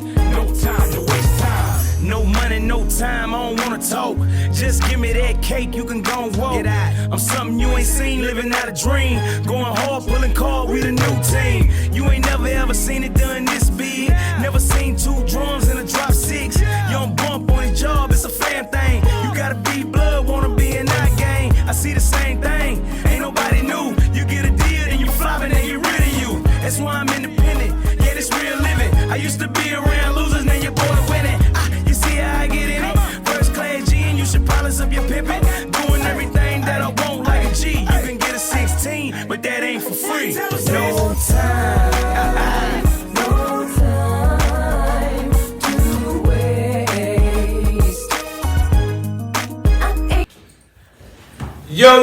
no time to waste time. No money, no time, I don't wanna talk. Just give me that cake, you can go and walk. I'm something you ain't seen, living out a dream. Going hard, pulling car, we the new team. You ain't never ever seen it done this big. Never seen 2 drums in a drop 6. Young bump on his job, it's a fan thing. You gotta be blood, wanna be in that game. I see the same thing, ain't nobody new. You get a deal, then you flop it and get rid of you. That's why I'm independent, yeah, this real living. I used to be around losers, now you're born winning. You see how I get in it? First class G, and you should polish up your pimpin'. Doing everything that I want like a G. You can get a 16, but that ain't for free. No time. Yo,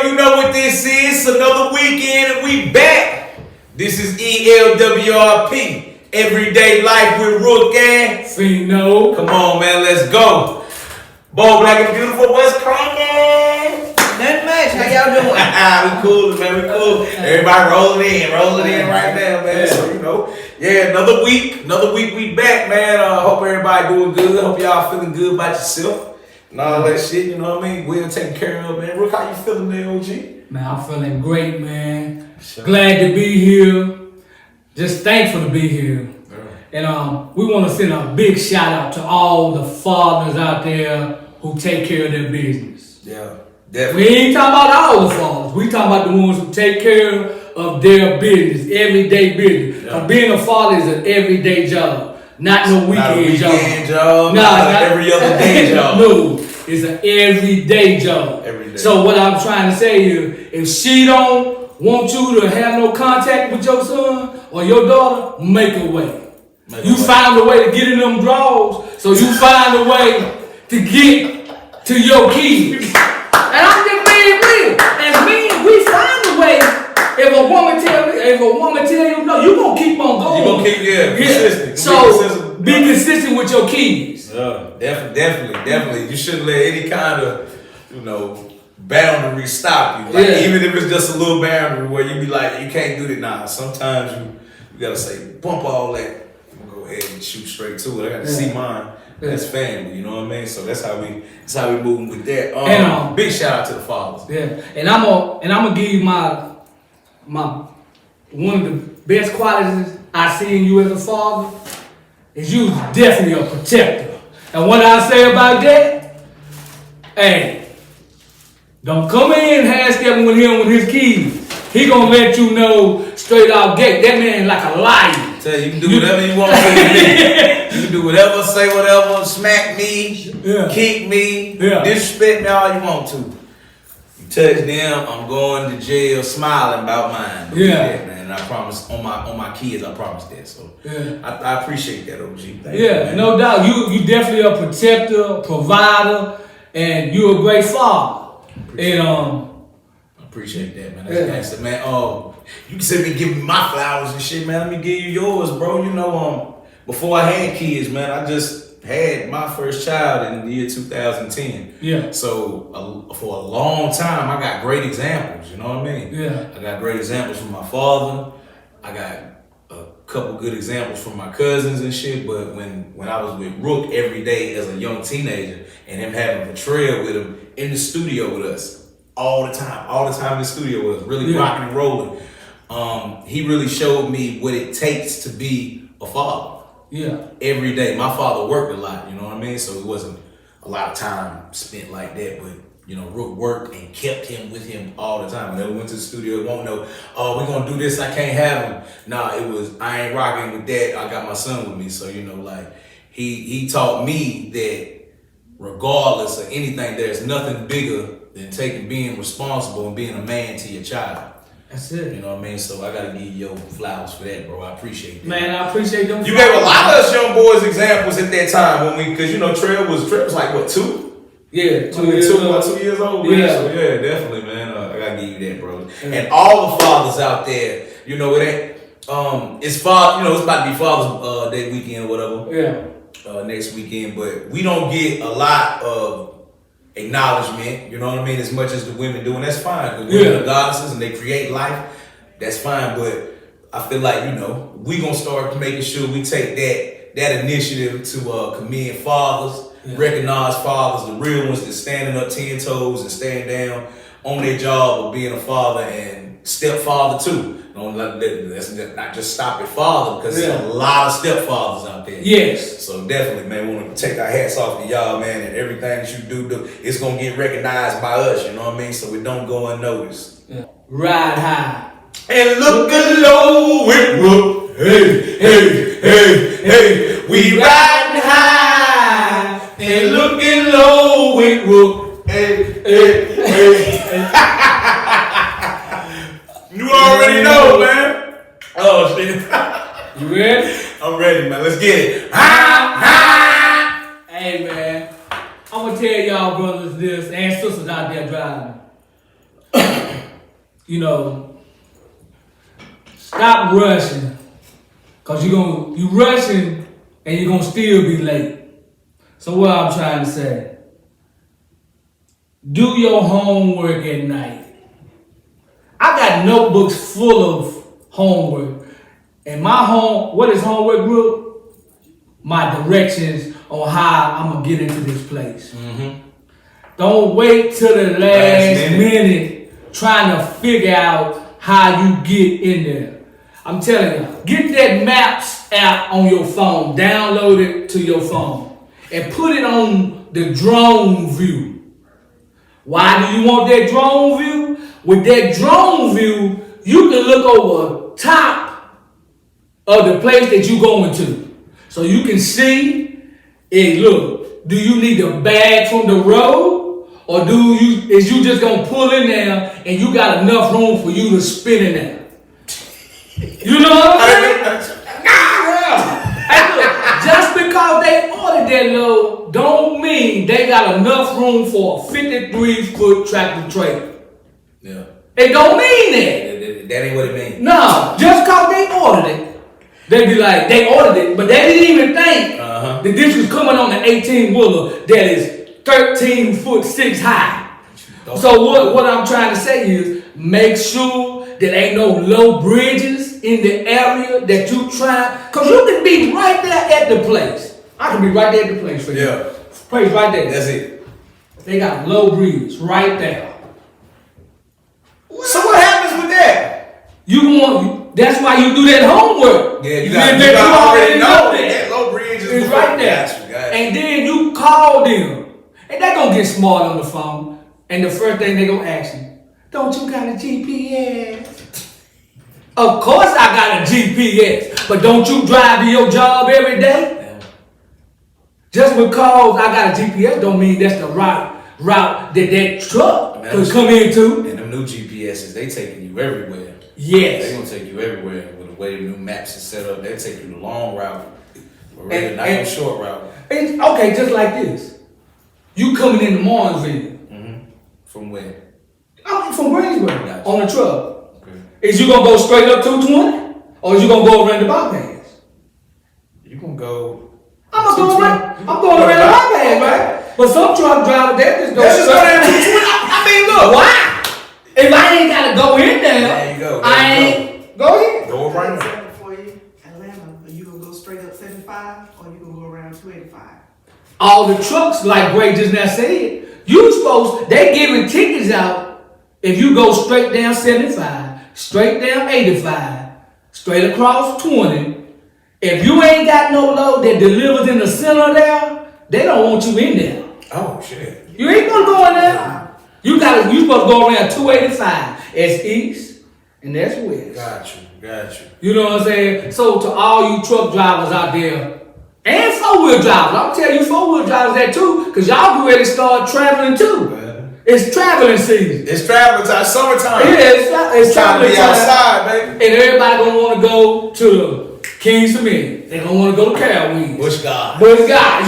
you know what this is. Another weekend and we back. This is ELWRP, Everyday Life with Rook and Fino. Come on, man, let's go. Bo Black and Beautiful, what's cracking? Nothing much. How y'all doing? We cool, man, we cool. Everybody rolling in right now, man. So, you know, yeah, another week we back, man. Hope everybody doing good. Hope y'all feeling good about yourself. And all that shit, you know what I mean? We'll take care of, man. Rook, how you feeling there, OG? Man, I'm feeling great, man. Sure. Glad to be here. Just thankful to be here. Yeah. And we want to send a big shout out to all the fathers out there who take care of their business. Yeah, definitely. We ain't talking about all the fathers. We talking about the ones who take care of their business, everyday business. Yeah. Being a father is an everyday job. Not no weekend job. Not every other day job. No, it's an everyday job. Every day. So what I'm trying to say is, if she don't want you to have no contact with your son or your daughter, make a way. You found a way to get in them drawers, so you find a way to get to your kids. And I'm just being real. As men, we find a way. If a woman tell you no, you gonna keep on going. You gonna keep consistent. So be consistent with your kids. Definitely. You shouldn't let any kind of, boundary stop you. Like even if it's just a little boundary where you be like, you can't do that now. Sometimes you gotta say, bump all that. I'm gonna go ahead and shoot straight to it. I gotta see mine. That's family, you know what I mean? So that's how we moving with that. And, big shout out to the fathers. Yeah, and I'm gonna give you my one of the best qualities I see in you as a father is you definitely a protector. And what I say about that, hey, don't come in half-stepping with him with his kids. He gonna let you know straight out gate. That man like a lion. Tell you can do whatever you want to do. You can do whatever, say whatever, smack me, kick me, disrespect me all you want to. You touch them, I'm going to jail smiling about mine. That, man. And I promise on my kids, I promise that. So I appreciate that, OG. Thank you, man. No doubt. You definitely a protector, provider, and you're a great father. Appreciate that, man. That's gangsta, man. You can sit me give me my flowers and shit, man. Let me give you yours, bro. Before I had kids, man, I just had my first child in the year 2010. Yeah. So for a long time, I got great examples. You know what I mean? Yeah. I got great examples from my father. I got a couple good examples from my cousins and shit. But when I was with Rook every day as a young teenager, and him having a trail with him in the studio with us. All the time in the studio with us, really rocking and rolling. He really showed me what it takes to be a father. Yeah. Every day. My father worked a lot, you know what I mean? So it wasn't a lot of time spent like that, but Rook worked and kept him with him all the time. Whenever we went to the studio, it won't know, we're gonna do this, I can't have him. Nah, it was, I ain't rocking with that, I got my son with me. So, he taught me that regardless of anything, there's nothing bigger than being responsible and being a man to your child. That's it. You know what I mean? So I gotta give you your flowers for that, bro. I appreciate that. Man, I appreciate them. You gave a lot of us young boys examples at that time because Trey was like what, 2? Yeah, 2 years old. Man. Yeah. So yeah, definitely, man. I gotta give you that, bro. Yeah. And all the fathers out there, it ain't it's it's about to be Father's Day weekend or whatever. Yeah. Next weekend, but we don't get a lot of acknowledgement, you know what I mean, as much as the women do, and that's fine. The women are goddesses and they create life, that's fine, but I feel like, we gonna start making sure we take that that initiative to commend fathers, recognize fathers, the real ones that standing up 10 toes and staying down on their job of being a father and stepfather too. Let's not just stop at father, because there's a lot of stepfathers out there. Yes. So definitely, man, we want to take our hats off to y'all, man, and everything that you do, it's gonna get recognized by us. You know what I mean? So we don't go unnoticed. Yeah. Ride high and look low with Rook. Hey, hey, hey, hey, we riding high and looking low with Rook. Hey, hey, hey. You already know, man. Oh shit. You ready? I'm ready, man. Let's get it. Hey, man. I'm gonna tell y'all brothers this and sisters out there driving. You know, stop rushing, cause you rushing and you're gonna still be late. So what I'm trying to say, do your homework at night. I got notebooks full of homework, and what is homework group? My directions on how I'm gonna get into this place. Mm-hmm. Don't wait till the last minute trying to figure out how you get in there. I'm telling you, get that Maps app on your phone, download it to your phone, and put it on the drone view. Why do you want that drone view? With that drone view, you can look over top of the place that you're going to. So you can see, hey, look, do you need a bag from the road? Or is you just gonna pull in there and you got enough room for you to spin in there? You know what I'm saying? Hey, look, just because they ordered that load don't mean they got enough room for a 53-foot tractor trailer. Yeah. It don't mean that. That ain't what it means. No, just cause they ordered it, they be like, they ordered it, but they didn't even think that this was coming on an 18-wheeler that is 13'6" high. So what I'm trying to say is, make sure that ain't no low bridges in the area that you try, cause you can be right there at the place. I can be right there at the place for you. Yeah. Place right there. That's it. They got low bridge right there. So what happens with that? That's why you do that homework. Yeah, you already know that low bridge is right there. Gotcha. And then you call them. And they gonna get smart on the phone. And the first thing they gonna ask you, don't you got a GPS? Of course I got a GPS. But don't you drive to your job every day? Yeah. Just because I got a GPS don't mean that's the right route that truck could come into. And them new GPSs, they taking you everywhere. Yes. They gonna take you everywhere with the way the new maps are set up. They take you the long route, but really not the short route. Okay, just like this. You coming in the Martinsville. Mm-hmm. From where? I'm from Greensboro on the truck. Okay. Is you gonna go straight up 220? Or is you gonna go around the bypass? You gonna go. I'm going around the bypass, right? But some truck drivers, they just go straight. I mean, look. Why? If I ain't gotta go in there you go. I ain't go in. Go right now. Example for you, Atlanta, are you gonna go straight up 75 or you gonna go around 285? All the trucks, like Gray just now said, they giving tickets out if you go straight down 75, straight down 85, straight across 20. If you ain't got no load that delivers in the center there, they don't want you in there. Oh shit. You ain't gonna go in there. You supposed to go around 285. That's east and that's west. Got you. You know what I'm saying? So to all you truck drivers out there, and 4-wheel drivers, I'm telling you 4-wheel drivers that too, because y'all get ready to start traveling too. Man. It's traveling season. It's traveling time, summertime. Yeah, it's traveling time. Outside, baby. And everybody gonna want to go to King Cement. They gonna want to go to Carowinds. Bush God.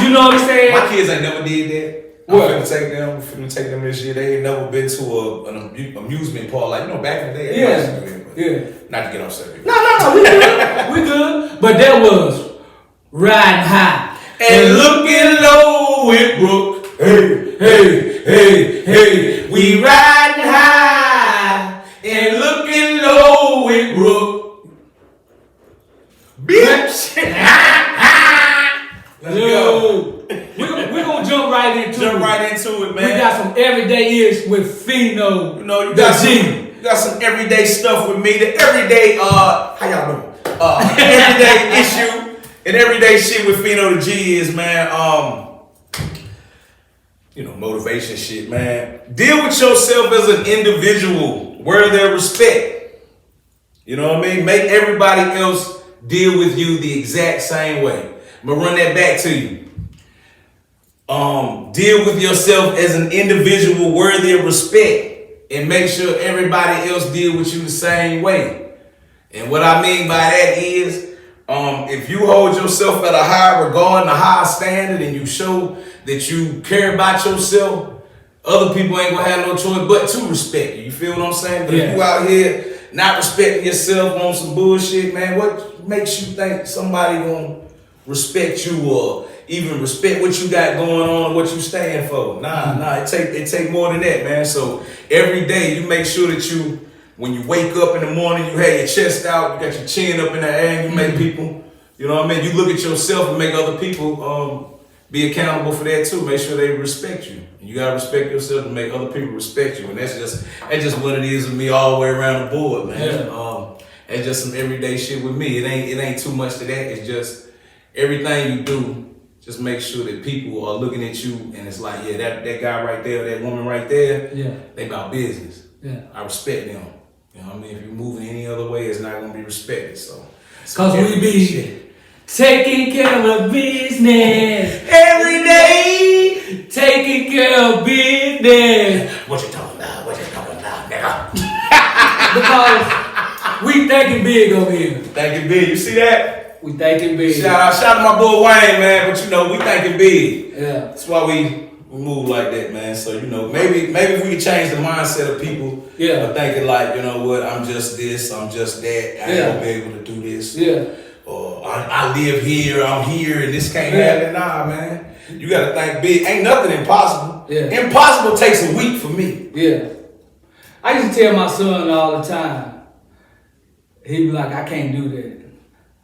You know what I'm saying? My kids ain't never did that. What? I'm finna take them this year. They ain't never been to an amusement park like, back in the day. Yeah. Not to get upset. No, we good. But that was riding high and looking low with Brooke. Hey, we riding high and looking low with Brooke. Bitch. So we're gonna jump right into Jump it. right into it, man. We got some everyday ish with Pheno. You know, you the got G. you got some everyday stuff with me. The everyday how y'all doing? Everyday issue and everyday shit with Pheno the G is, man, motivation shit, man. Deal with yourself as an individual. Wear their respect. You know what I mean? Make everybody else deal with you the exact same way. I'm gonna run that back to you. Deal with yourself as an individual worthy of respect and make sure everybody else deal with you the same way. And what I mean by that is, if you hold yourself at a high regard and a high standard and you show that you care about yourself, other people ain't gonna have no choice but to respect you. You feel what I'm saying? But if you out here not respecting yourself on some bullshit, man, what makes you think somebody gonna respect you or even respect what you got going on and what you stand for? Nah, it take more than that, man. So every day you make sure that you, when you wake up in the morning, you have your chest out, you got your chin up in the air, and you make people, you know what I mean? You look at yourself and make other people be accountable for that too. Make sure they respect you. And you gotta respect yourself and make other people respect you. And that's just what it is with me all the way around the board, man. Yeah. It's just some everyday shit with me. It ain't too much to that. It's just everything you do, just make sure that people are looking at you and it's like, yeah, that guy right there, that woman right there, they about business. Yeah. I respect them. You know what I mean? If you're moving any other way, it's not gonna be respected. So Cause we be taking care of business every day. Taking care of business. What you talking about? What you talking about, nigga? Because we thinking big over here. Thinking big. You see that? We thinking big. Shout out to my boy Wayne, man. But we thinking big. Yeah. That's why we move like that, man. So maybe if we could change the mindset of people. Yeah. Thinking like, you know what? I'm just this. I'm just that. I ain't gonna be able to do this. Yeah. Or I live here. I'm here, and this can't happen. Nah, man. You gotta think big. Ain't nothing impossible. Yeah. Impossible takes a week for me. Yeah. I used to tell my son all the time. He'd be like, I can't do that.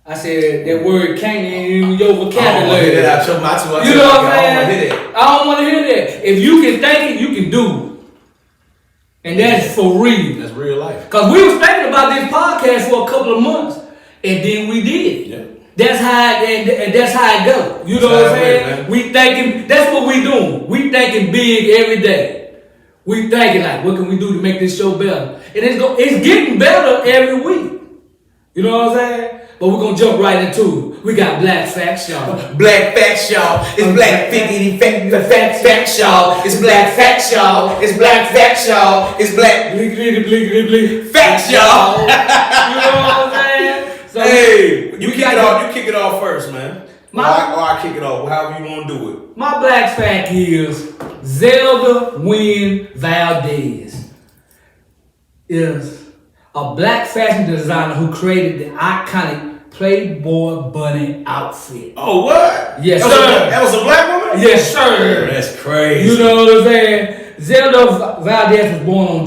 I said that word can't in your vocabulary. I don't want to hear that out your mouth. You know what I'm saying? I don't want to hear that. I don't want to hear that. If you can think it, you can do it. And that's for real. That's real life. Because we was thinking about this podcast for a couple of months. And then we did. Yeah. That's how it goes. You know what I'm saying? We thinking, that's what we doing. We thinking big every day. We thinking like, what can we do to make this show better? And it's getting better every week. You know what I'm saying? But we're gonna jump right into it. We got Black Facts, y'all. Black Facts, y'all. It's Black Figgity Facts, y'all. It's Black Facts, y'all. It's Black Facts, y'all. It's Black Facts, y'all. You know what I'm saying? So hey, you kick it off first, man. Or I kick it off, however you want to do it. My Black Fact is Zelda Wynn Valdez is a black fashion designer who created the iconic Playboy bunny outfit. Oh, what? Yes, sir. That was a black woman? Yes, sir. That's crazy. You know what I'm saying? Zelda Valdez was born on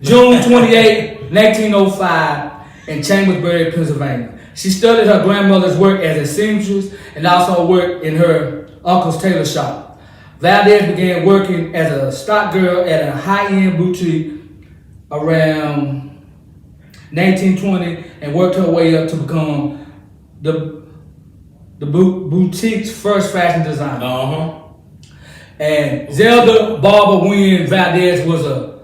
June 28, 1905 in Chambersburg, Pennsylvania. She studied her grandmother's work as a seamstress and also worked in her uncle's tailor shop. Valdez began working as a stock girl at a high-end boutique around 1920 and worked her way up to become the boutique's first fashion designer. And Zelda Barbara Wynn Valdez was a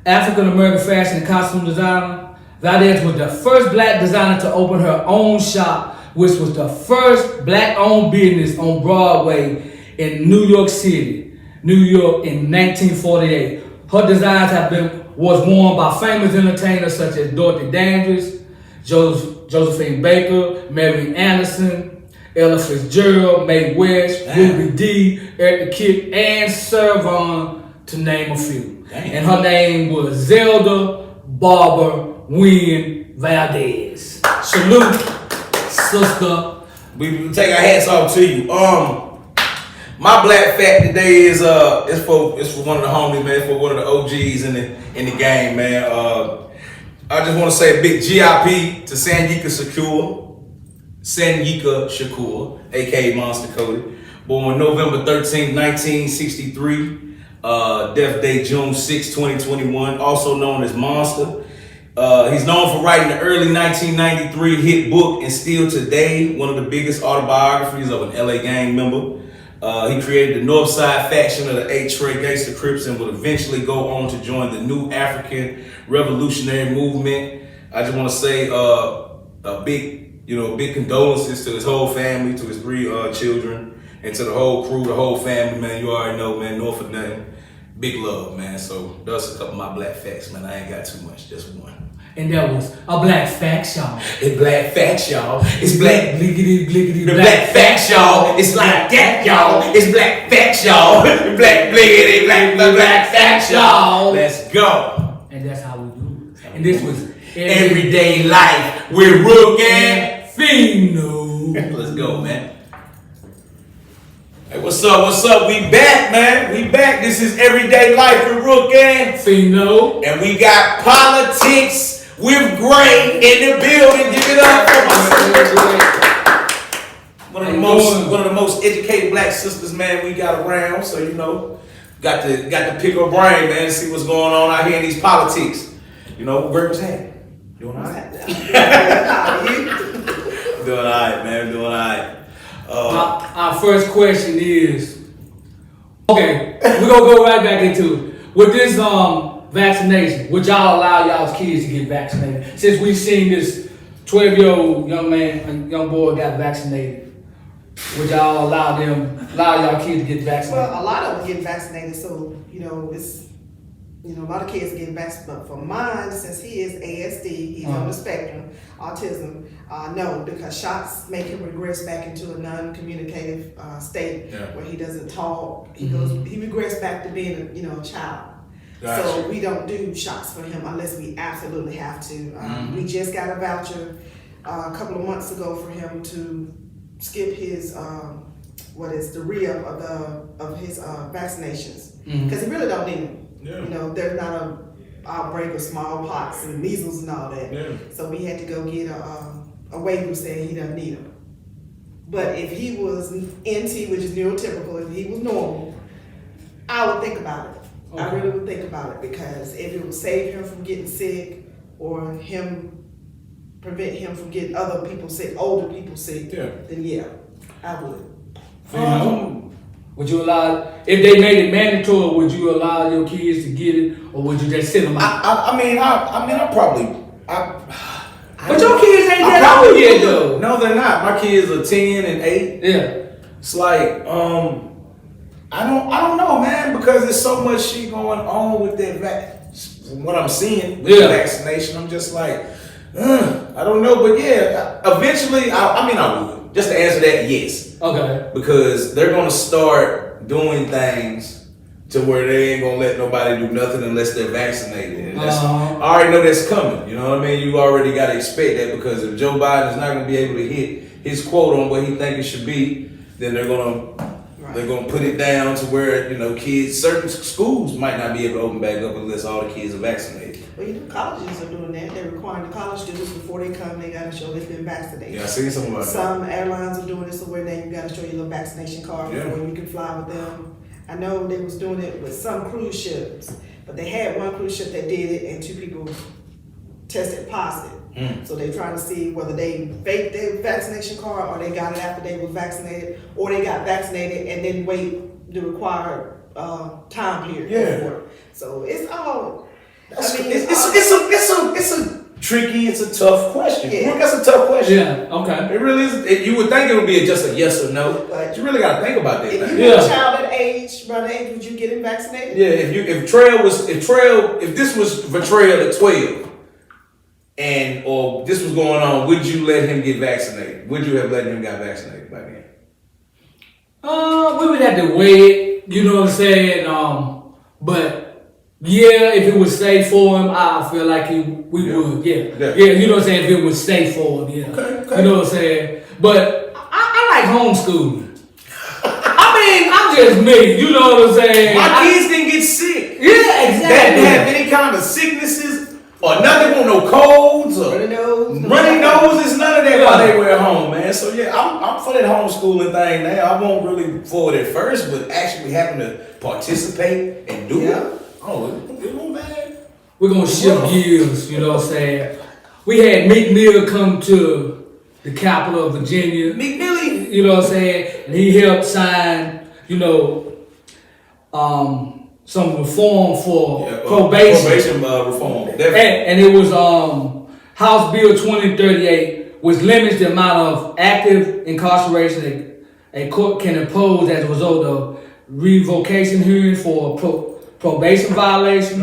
African-American fashion and costume designer. Valdez was the first black designer to open her own shop, which was the first black-owned business on Broadway in New York City, New York in 1948. Her designs was worn by famous entertainers such as Dorothy Dandridge, Josephine Baker, Marian Anderson, Ella Fitzgerald, Mae West, Ruby Dee, Erica Kitt, and Sarah Vaughan, to name a few. And her name was Zelda Barbara Wynn Valdez. Salute, sister. We take our hats off to you. My black fact today is it's for one of the homies, man, for one of the OGs in the game, man. I just want to say a big GIP to Sanyika Secure. Sanyika Shakur, aka Monster Cody. Born November 13th, 1963. Death day June 6, 2021. Also known as Monster. He's known for writing the early 1993 hit book and still today one of the biggest autobiographies of an LA gang member. He created the North Side faction of the 8 Trey Gangsta Crips and would eventually go on to join the New African Revolutionary Movement. I just want to say a big condolences to his whole family, to his 3 children, and to the whole crew, the whole family, man. You already know, man, North of nothing. Big love, man. So that's a couple of my black facts, man. I ain't got too much, just one. And that was a black fact, y'all. It's black facts, y'all. It's black bliggity, bliggity, the black facts, y'all. It's like that, y'all. It's black facts, y'all. Black bliggity, the black facts, y'all. Let's go. And that's how we do it. And this was Everyday Life with Rook and Fino. Let's go, man. Hey, what's up? What's up? We back, man. We back. This is Everyday Life with Rook and Fino. And we got politics with Gray in the building. Give it up for my sister. One of the most educated black sisters, man, we got around. So got to pick her brain, man, and see what's going on out here in these politics. Where was that? Doing all right? Doing all right, man. Doing all right. Our first question is, okay, we're going to go right back into it. With this vaccination, would y'all allow y'all's kids to get vaccinated? Since we've seen this 12-year-old young boy got vaccinated, would y'all allow y'all kids to get vaccinated? Well, a lot of them get vaccinated, so it's a lot of kids get vaccinated. But for mine, since he is ASD, he's on the spectrum, autism. No, because shots make him regress back into a non-communicative state where he doesn't talk. He regress back to being a child. Gotcha. So we don't do shots for him unless we absolutely have to. We just got a voucher a couple of months ago for him to skip his the re-up of his vaccinations because he really don't need them. Yeah. There's not a outbreak of smallpox and measles and all that. Yeah. So we had to go get a waiver saying he doesn't need them. But if he was NT, which is neurotypical, if he was normal, I would think about it. Okay. I really would think about it because if it would save him from getting sick or prevent him from getting other people sick, older people sick, then yeah, I would. Would you allow, if they made it mandatory, would you allow your kids to get it, or would you just send them out? I probably. But your kids ain't that old yet, though. No, they're not. My kids are 10 and 8. Yeah. It's like, I don't know, man, because there's so much shit going on with that from what I'm seeing with the vaccination. I'm just like, I don't know, but yeah, eventually, I would. Just to answer that, yes. Okay. Because they're gonna start doing things to where they ain't gonna let nobody do nothing unless they're vaccinated. And I already know that's coming. You know what I mean? You already gotta expect that because if Joe Biden is not gonna be able to hit his quote on what he think it should be, then they're gonna put it down to where kids, certain schools might not be able to open back up unless all the kids are vaccinated. Well, colleges are doing that. They're requiring the college students before they come, they gotta show they've been vaccinated. Yeah, I seen something about that. Some airlines are doing it so where now you gotta show your little vaccination card before you can fly with them. I know they was doing it with some cruise ships, but they had one cruise ship that did it and 2 people tested positive. So they're trying to see whether they faked their vaccination card or they got it after they were vaccinated, or they got vaccinated and then wait the required time period for it. So it's all. It's a tricky. It's a tough question. Yeah. That's a tough question. Yeah. Okay. It really is. You would think it would be just a yes or no, but you really got to think about that. If you were a child at around age, would you get him vaccinated? Yeah. If this was for Trail at 12. Or this was going on, would you let him get vaccinated? Would you have let him get vaccinated by then? We would have to wait, you know what I'm saying? But yeah, if it was safe for him, I feel like we would. Yeah, you know what I'm saying? If it was safe for him, Okay. You know what I'm saying? But I like homeschooling. I'm just me, you know what I'm saying? My kids didn't get sick. Yeah, exactly. They didn't have any kind of sicknesses or nothing. They want no colds or runny noses, none of that while they were at home, man. So yeah, I'm for that homeschooling thing now. I won't really for it at first, but actually having to participate and do it, oh, it won't bad. We're gonna shift gears, you know what I'm saying? We had Meek Mill come to the capital of Virginia. Meek Millie. You know what I'm saying? And he helped sign, you know, some reform for probation. Probation reform. And it was House Bill 2038, which limits the amount of active incarceration a court can impose as a result of revocation hearing for probation violation.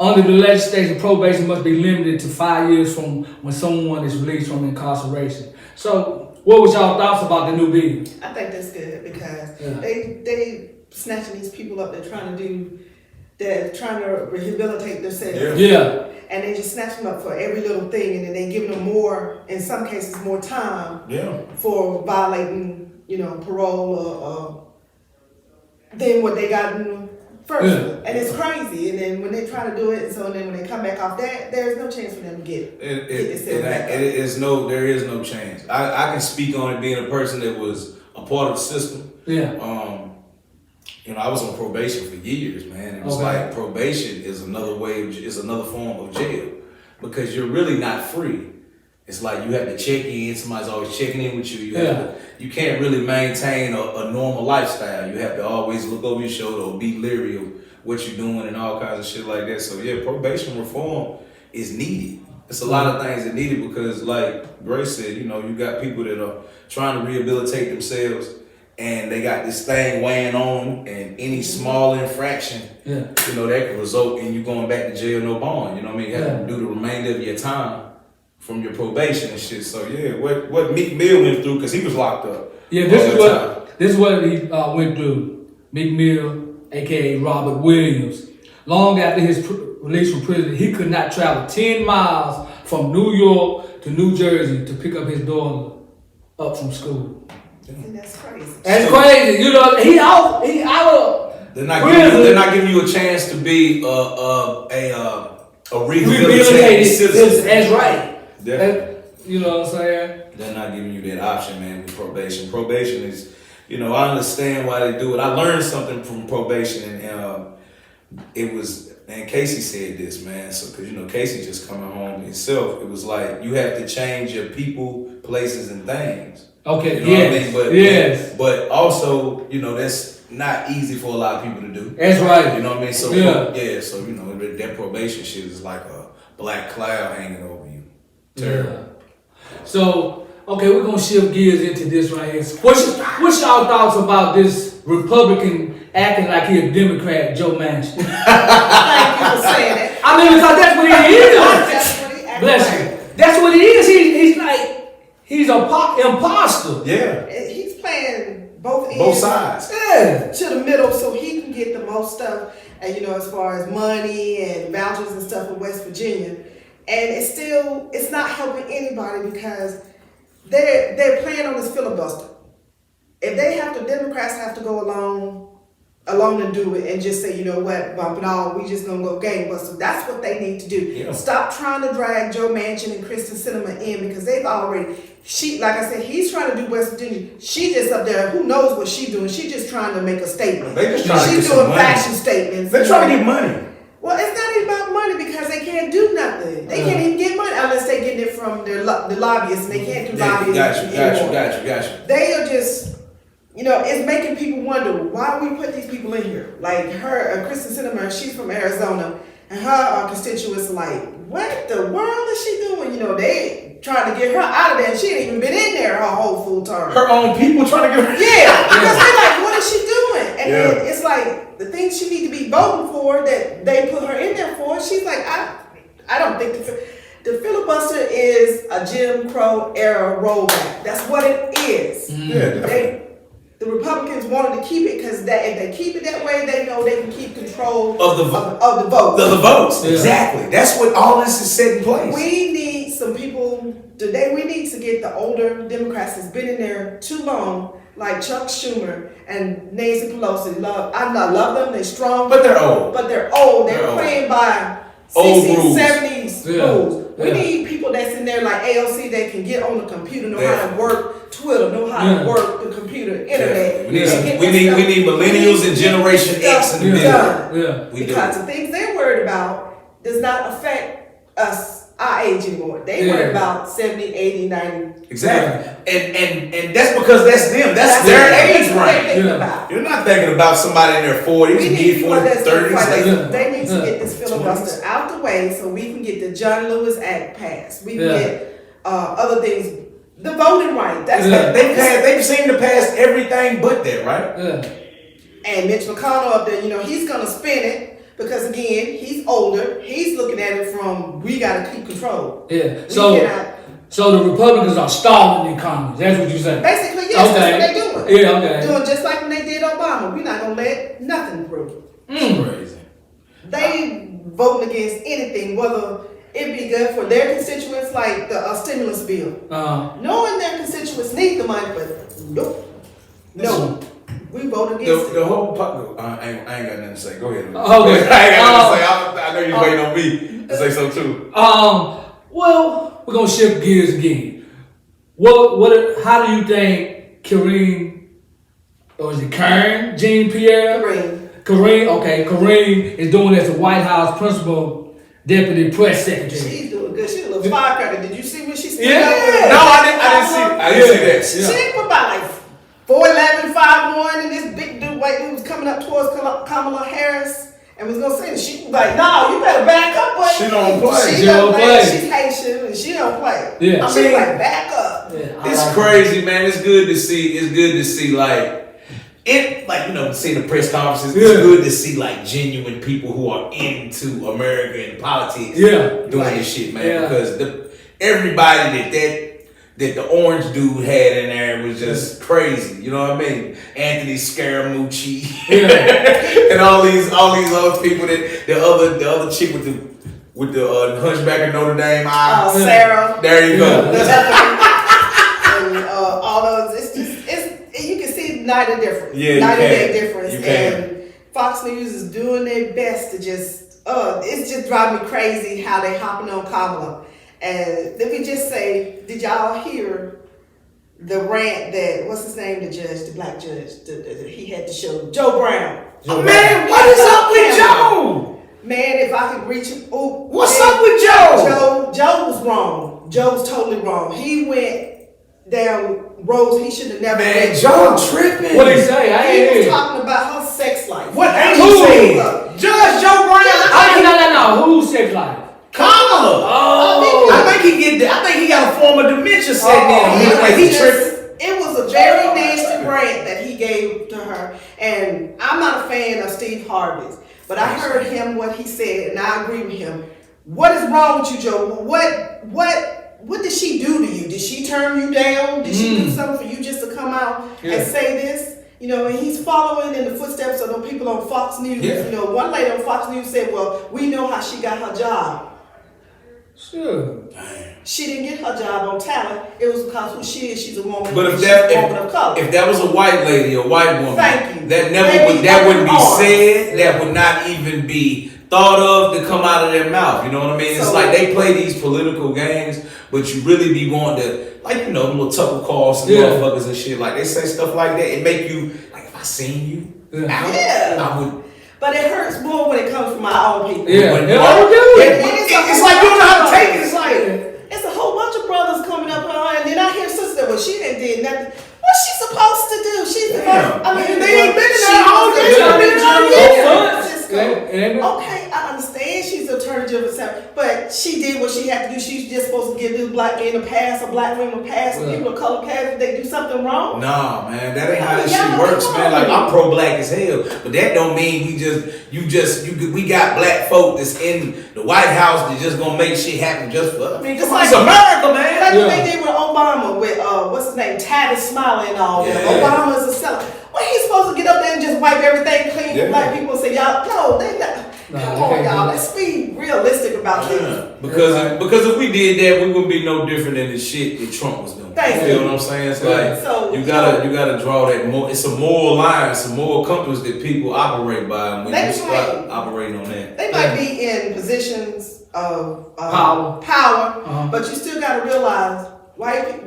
Under the legislation, probation must be limited to 5 years from when someone is released from incarceration. So, what was y'all thoughts about the new bill? I think that's good because they snatching these people up. They're trying to rehabilitate themselves. Yeah. And they just snatch them up for every little thing, and then they giving them more, in some cases, more time for violating, you know, parole or than what they got in first. And it's crazy. And then when they try to do it, so then when they come back off that, there's no chance for them to get themselves back up. There is no chance. I can speak on it being a person that was a part of the system. Yeah. You know, I was on probation for years, man. It was like probation is another form of jail because you're really not free. It's like you have to check in. Somebody's always checking in with you. You can't really maintain a normal lifestyle. You have to always look over your shoulder or be leery of what you're doing and all kinds of shit like that. So yeah, probation reform is needed. It's a lot of things that needed because, like Grace said, you know, you got people that are trying to rehabilitate themselves. And they got this thing weighing on, and any small infraction, you know, that could result in you going back to jail, no bond. You know what I mean? You have to do the remainder of your time from your probation and shit. So yeah, what Meek Mill went through, because he was locked up. Yeah, this is what he went through. Meek Mill, aka Robert Williams. Long after his release from prison, he could not travel 10 miles from New York to New Jersey to pick up his daughter up from school. And that's crazy. That's crazy. You know, he out of They're not giving you a chance to be a rehabilitated citizen. That's right. Definitely. You know what I'm saying? They're not giving you that option, man, with probation. Probation is, you know, I understand why they do it. I learned something from probation, and it was, and Casey said this, man. So, because, you know, Casey just coming home himself, it was like you have to change your people, places, and things. Okay, you know what I mean? But also, you know, that's not easy for a lot of people to do. That's right. You know what I mean? So so you know, that probation shit is like a black cloud hanging over you. Terrible. Yeah. So, okay, we're gonna shift gears into this right here. What's y'all thoughts about this Republican acting like he a Democrat, Joe Manchin? Thank you for saying that. I mean, because that's what he is. That's what he acts Bless like. you. That's what he is. He's like. He's a imposter. Yeah. He's playing both ends. Both sides. Yeah. To the middle so he can get the most stuff, and you know, as far as money and vouchers and stuff in West Virginia. And it's not helping anybody because they're playing on this filibuster. If Democrats have to go along and do it and just say, you know what, bump it all, we just gonna go gangbusters. That's what they need to do. Yeah. Stop trying to drag Joe Manchin and Kristen Sinema in because they've already, like I said, he's trying to do West Virginia. She just up there, who knows what she's doing. She's just trying to make a statement. They just trying to She's get doing some money. fashion statements. They're trying to get money. Well, it's not even about money because they can't do nothing. They can't even get money unless they get it from the lobbyists, and they can't do lobbying anymore. Got you. They are just, you know, it's making people wonder why we put these people in here. Like her, Kristen Sinema, she's from Arizona, and her constituents are like, what the world is she doing? You know, they trying to get her out of there, and she ain't even been in there her whole full term. Her own people trying to get her. Yeah, because they're like, what is she doing? And then it's like the things she need to be voting for that they put her in there for. She's like, I don't think the filibuster is a Jim Crow era rollback. That's what it is. Yeah, the Republicans wanted to keep it because if they keep it that way, they know they can keep control of the votes. The votes, exactly. That's what all this is set in place. We need some people today. We need to get the older Democrats that's been in there too long, like Chuck Schumer and Nancy Pelosi. I love them. They're strong, but they're old. They're playing by old 60s, rules. 70s these Yeah. rules. We Yeah. need people that's in there like AOC that can get on the computer, know how Yeah. to work Twitter, know how Yeah. to work the computer, internet. We need, Yeah. we need millennials and Generation X in the middle. done. Yeah. We do. Because the things they're worried about does not affect us, our age anymore. They Yeah. worried about 70, 80, 90. Exactly. And that's because that's them. That's their age That's what they range. think Yeah. about. You're not thinking about somebody in their 40s, We need mid people 40s, that's gonna 30s. fight. like- Yeah. They need to Yeah. get this filibuster out the way so we can get the John Lewis Act passed. We can Yeah. get other things, the voting right. That's Yeah. They've seemed to pass everything but that, right? Yeah. And Mitch McConnell up there, he's gonna spin it because again, he's older. He's looking at it from we gotta keep control. Yeah. We So cannot- so the Republicans are stalling the economy. That's what you're saying. basically, yes, that's what they're doing. Yeah. Okay. Doing just like when they did Obama. We're not gonna let nothing through. Crazy. They voting against anything, whether it be good for their constituents, like the stimulus bill. Knowing their constituents need the money, but nope, no, we vote against The it. whole I ain't got nothing to say. Go ahead. Okay. I ain't got nothing to say. I know you're waiting on me to say so too. Well, we're gonna shift gears again. How do you think Kareem, or is it Karen, Jean Pierre? Kareem is doing as the White House principal deputy press secretary. She's doing good. She's a little firecracker. Did you see when she stood Yeah. up? No, I didn't see that. She didn't put about like 4'11", 5'1", and this big dude, white dude was coming up towards Kamala Harris and was gonna say that. She was like, "No, you better back up, boy." She don't play. She don't play. She's Haitian and she don't play. Yeah. I mean, like, back up. Yeah, It's crazy, man. It's good to see like it, like, see the press conferences. It's Yeah. good to see like genuine people who are into America and politics. Yeah. doing this shit, man. Yeah. Because everybody that the orange dude had in there was just crazy. You know what I mean? Anthony Scaramucci and all these other people the other chick with the Hunchback of Notre Dame eye. Sarah. There you go. And all those, you can see night and difference. Yeah, night and you can. day difference. You can. And Fox News is doing their best to just, it's just driving me crazy how they hopping on Kamala. And let me just say, did y'all hear the rant that, what's his name, the black judge, he had to show, Joe Brown. Man, what is up with Joe? Man, if I could reach him, What's up with Joe? Joe was wrong. Joe was totally wrong. He went down roads he should have never Man, went. Joe tripping. What did he say? I He ain't was hear. talking about her sex life. What ain't Who? he saying? Judge Joe Brown. No. Who's sex life? Kamala. Oh. I think he got a form of dementia setting in. He tripping. It was a very nasty rant that he gave to her, and I'm not a fan of Steve Harvey's, but I heard him what he said, and I agree with him. What is wrong with you, Joe? What did she do to you? Did she turn you down? Did she do something for you just to come out and say this? And he's following in the footsteps of the people on Fox News. Yeah. One lady on Fox News said, "Well, we know how she got her job. Sure. She didn't get her job on talent. It was because who she is. She's a woman. But she's a woman of color." if that was a white lady, a white woman, Thank you. that wouldn't be Arms. said. That would not even be thought of to come out of their mouth. You know what I mean? It's So- like they play these political games, but you really be wanting to, like, the little Tucker Carlson Yeah. motherfuckers and shit. Like, they say stuff like that. It make you, like, if I seen you out, Yeah. I would. But it hurts more when it comes from our own people. Yeah. When- Yeah, I would do it. It's like you don't know how to take it. It's like, It's a whole bunch of brothers coming up on her, and then I hear sister, well, she didn't did nothing. What's she supposed to do? She's supposed. Damn. I mean, They ain't been in she there all was day. the Attorney They've been General there of all San months. Francisco. Okay, I understand she's the Attorney General of San Francisco, but she did what she had to do. She's just supposed to give this black man a pass, or black women a pass, and people of color pass if they do something wrong. nah, man, that ain't how Oh, this yeah, shit works, come man. Like, on. I'm pro-black as hell, but that don't mean we got black folk that's in the White House that just gonna make shit happen just for. I mean, It's it's like- America, man. Like Yeah. what they did with Obama, with what's his name, Tavis Smiley and all. Yeah. Obama's a seller. Well, he's supposed to get up there and just wipe everything clean Yeah. for black people and say, y'all, no, they not. Nah, Come they on, can't y'all. do Let's be realistic about this. Because if we did that, we wouldn't be no different than the shit that Trump was doing. Thank You you. feel what I'm saying? It's like So, you gotta draw that more. It's a moral line. It's a moral compass that people operate by, and when They you start might. operating on that. They might be in positions of Power. power, but you still got to realize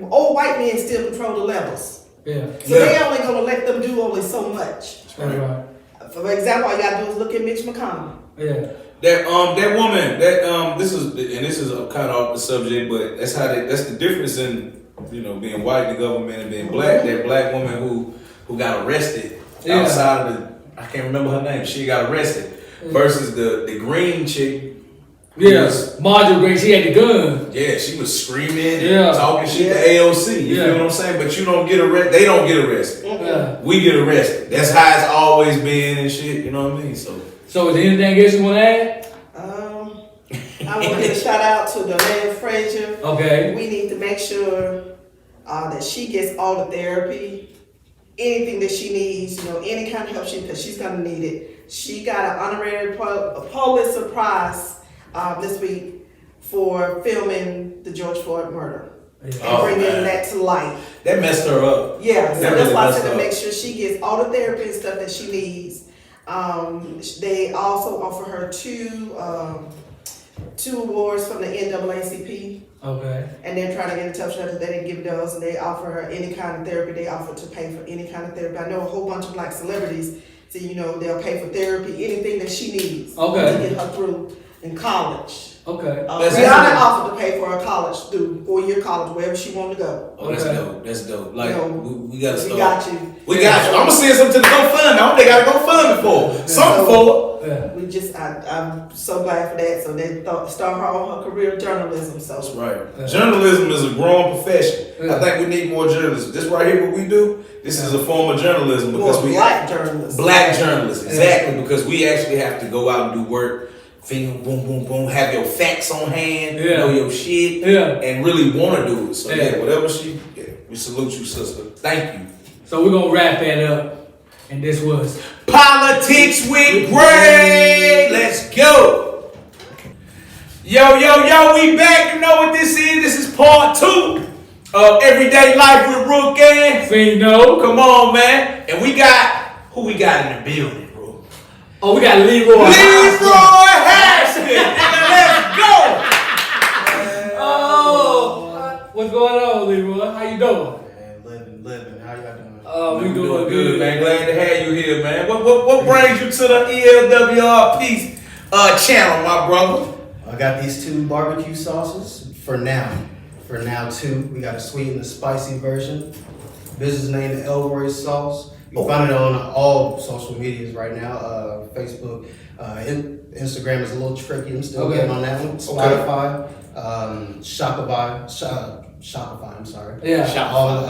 old white men still control the levels. Yeah. So they only gonna let them do only so much. That's right. For example, all you gotta do is look at Mitch McConnell. Yeah. That woman this is kind of off the subject, but that's the difference in being white in the government and being black. That black woman who got arrested outside of I can't remember her name. She got arrested versus the green chick. Yes, Marjorie Green, she had the gun. Yeah, she was screaming, talking shit to AOC. You feel what I'm saying? But you don't get arrested. They don't get arrested. Yeah. We get arrested. That's how it's always been and shit. You know what I mean? So is there anything else you want to add? I want to give a shout out to Darlene Frazier. Okay. We need to make sure that she gets all the therapy, anything that she needs, any kind of help because she's gonna need it. She got an honorary Pulitzer Prize this week for filming the George Floyd murder and bringing that to light. That messed her up. Yeah, so that that's really why I messed said to up. make sure she gets all the therapy and stuff that she needs. They also offer her two awards from the NAACP. Okay. And they're trying to get in touch with her. They didn't give those, and they offer her any kind of therapy. They offer to pay for any kind of therapy. I know a whole bunch of black celebrities. So they'll pay for therapy, anything that she needs to get her through in college. Okay. Rihanna offered to pay for her college, through 4-year college, wherever she wanted to go. Oh, that's dope. That's dope. Like we gotta start. We got you. We got you. I'm gonna send something to the GoFundMe. I hope they got a GoFundMe for something for. Yeah. We just, I'm so glad for that. So they start her on her career of journalism. So That's right. Yeah. Journalism is a growing profession. Yeah. I think we need more journalists. This right here, what we do. This is a form of journalism because we black journalists. Black journalists, exactly. Because we actually have to go out and do work. Finger, boom, boom, boom. Have your facts on hand. Know your shit. And really want to do it. So whatever we salute you, sister. Thank you. So we're gonna wrap that up. And this was Politics with Gray. Let's go. Yo, we back. You know what this is? This is part 2 of Everyday Life with Rook and Fino. Come on, man. And who we got in the building, bro? Oh, we got Leroy Harrison. Let's go. What's going on, Leroy? How you doing? Man, living. How y'all doing? We doing good, man. Glad to have you here, man. What brings you to the ELWR Peace channel, my brother? I got these 2 barbecue sauces for now. For now, 2. We got a sweet and a spicy version. Business name Elroy Sauce. You can find it on all social medias right now. Facebook, Instagram is a little tricky. I'm still getting on that one. Spotify, Shopify. I'm sorry. Yeah. All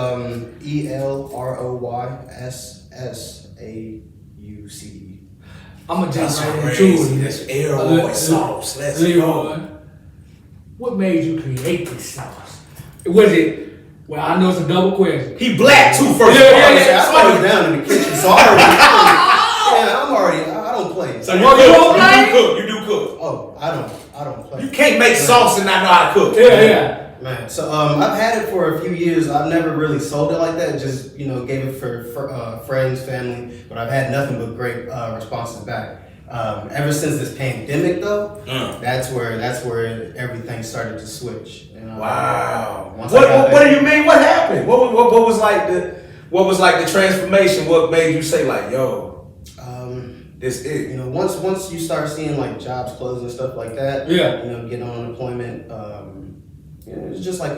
ELROYSSAUCE. I'm gonna jump right into it. That's Elroy Sauce. Let's Leroy, what made you create this sauce? Was it? Well, I know it's a double question. He black too, first. I started down in the kitchen, so I don't play. So you do cook. Oh, I don't play. You can't make sauce and not know how to cook. Yeah. Man, so I've had it for a few years. I've never really sold it like that. Just gave it for friends, family. But I've had nothing but great responses back. Ever since this pandemic, though, that's where everything started to switch. Wow. What do you mean? What happened? What was like the transformation? What made you say like, yo? This it. Once you start seeing like jobs closing and stuff like that. Getting on unemployment. It's just like I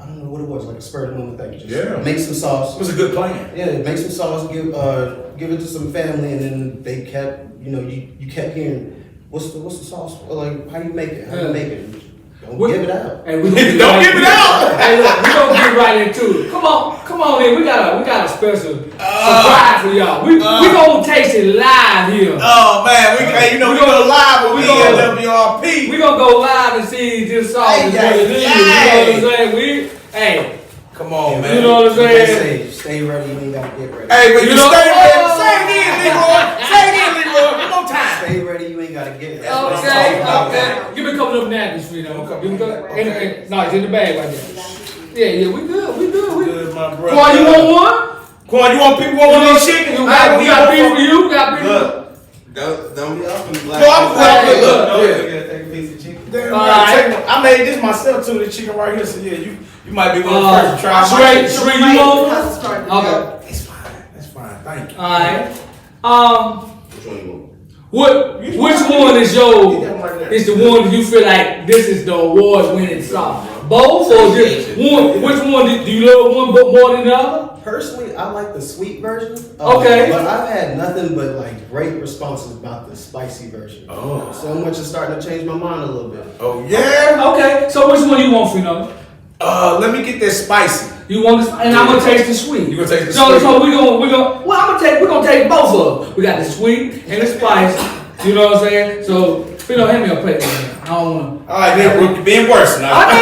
don't know what it was, like a spur of the moment thing. Just make some sauce. It was a good plan. Yeah, make some sauce, give it to some family, and then they kept, you kept hearing, what's the sauce? Like, how do you make it? How do you make it? Don't give it out. Hey, don't give it out. Hey, look, we gonna get right into it. Come on in. We got a special surprise for y'all. We gonna taste it live here. Oh man, we go live with ELWRP. We gonna go live and see this sauce is what it is. You know what I'm saying? Come on, man. You know what I'm saying? Stay ready. You ain't gotta get ready. Hey, but you stay ready. Say it again, Leroy. One more time. Stay ready. You ain't gotta get ready. Okay. Give me a couple of napkins, Frito. No, it's in the bag right there. Yeah, we good. We good, my brother. Quan, you want one? Quan, you want people want one of these chicken? We got beef for you. We got beef for you. Don't be off in the black. No, I'm You gotta take a piece of chicken. Damn All right. right. Take one. I made this myself too. This chicken right here. So yeah, you might be one of the first to try. Shrey, mine. Shrey, you want? Because it's starting to Okay. go. It's fine. That's fine. Thank you. Alright. Which one you want? Which one is Get that one your right there. is the one you feel like this is the award winning sauce? Both or just one? Which one do you love one more than the other? Personally, I like the sweet version. Okay. But I've had nothing but like great responses about the spicy version. Oh. So much is starting to change my mind a little bit. Oh yeah. Okay, so which one you want, Fino? Let me get that spicy. You want this, and I'm gonna taste the sweet. You gonna taste the so, sweet? So we're gonna. Well, we're gonna take both of them. We got the sweet and the spice. You know what I'm saying? So, Fino, hand me a plate. Man. I don't wanna. All right, then Brooke, you're being worse now. I know.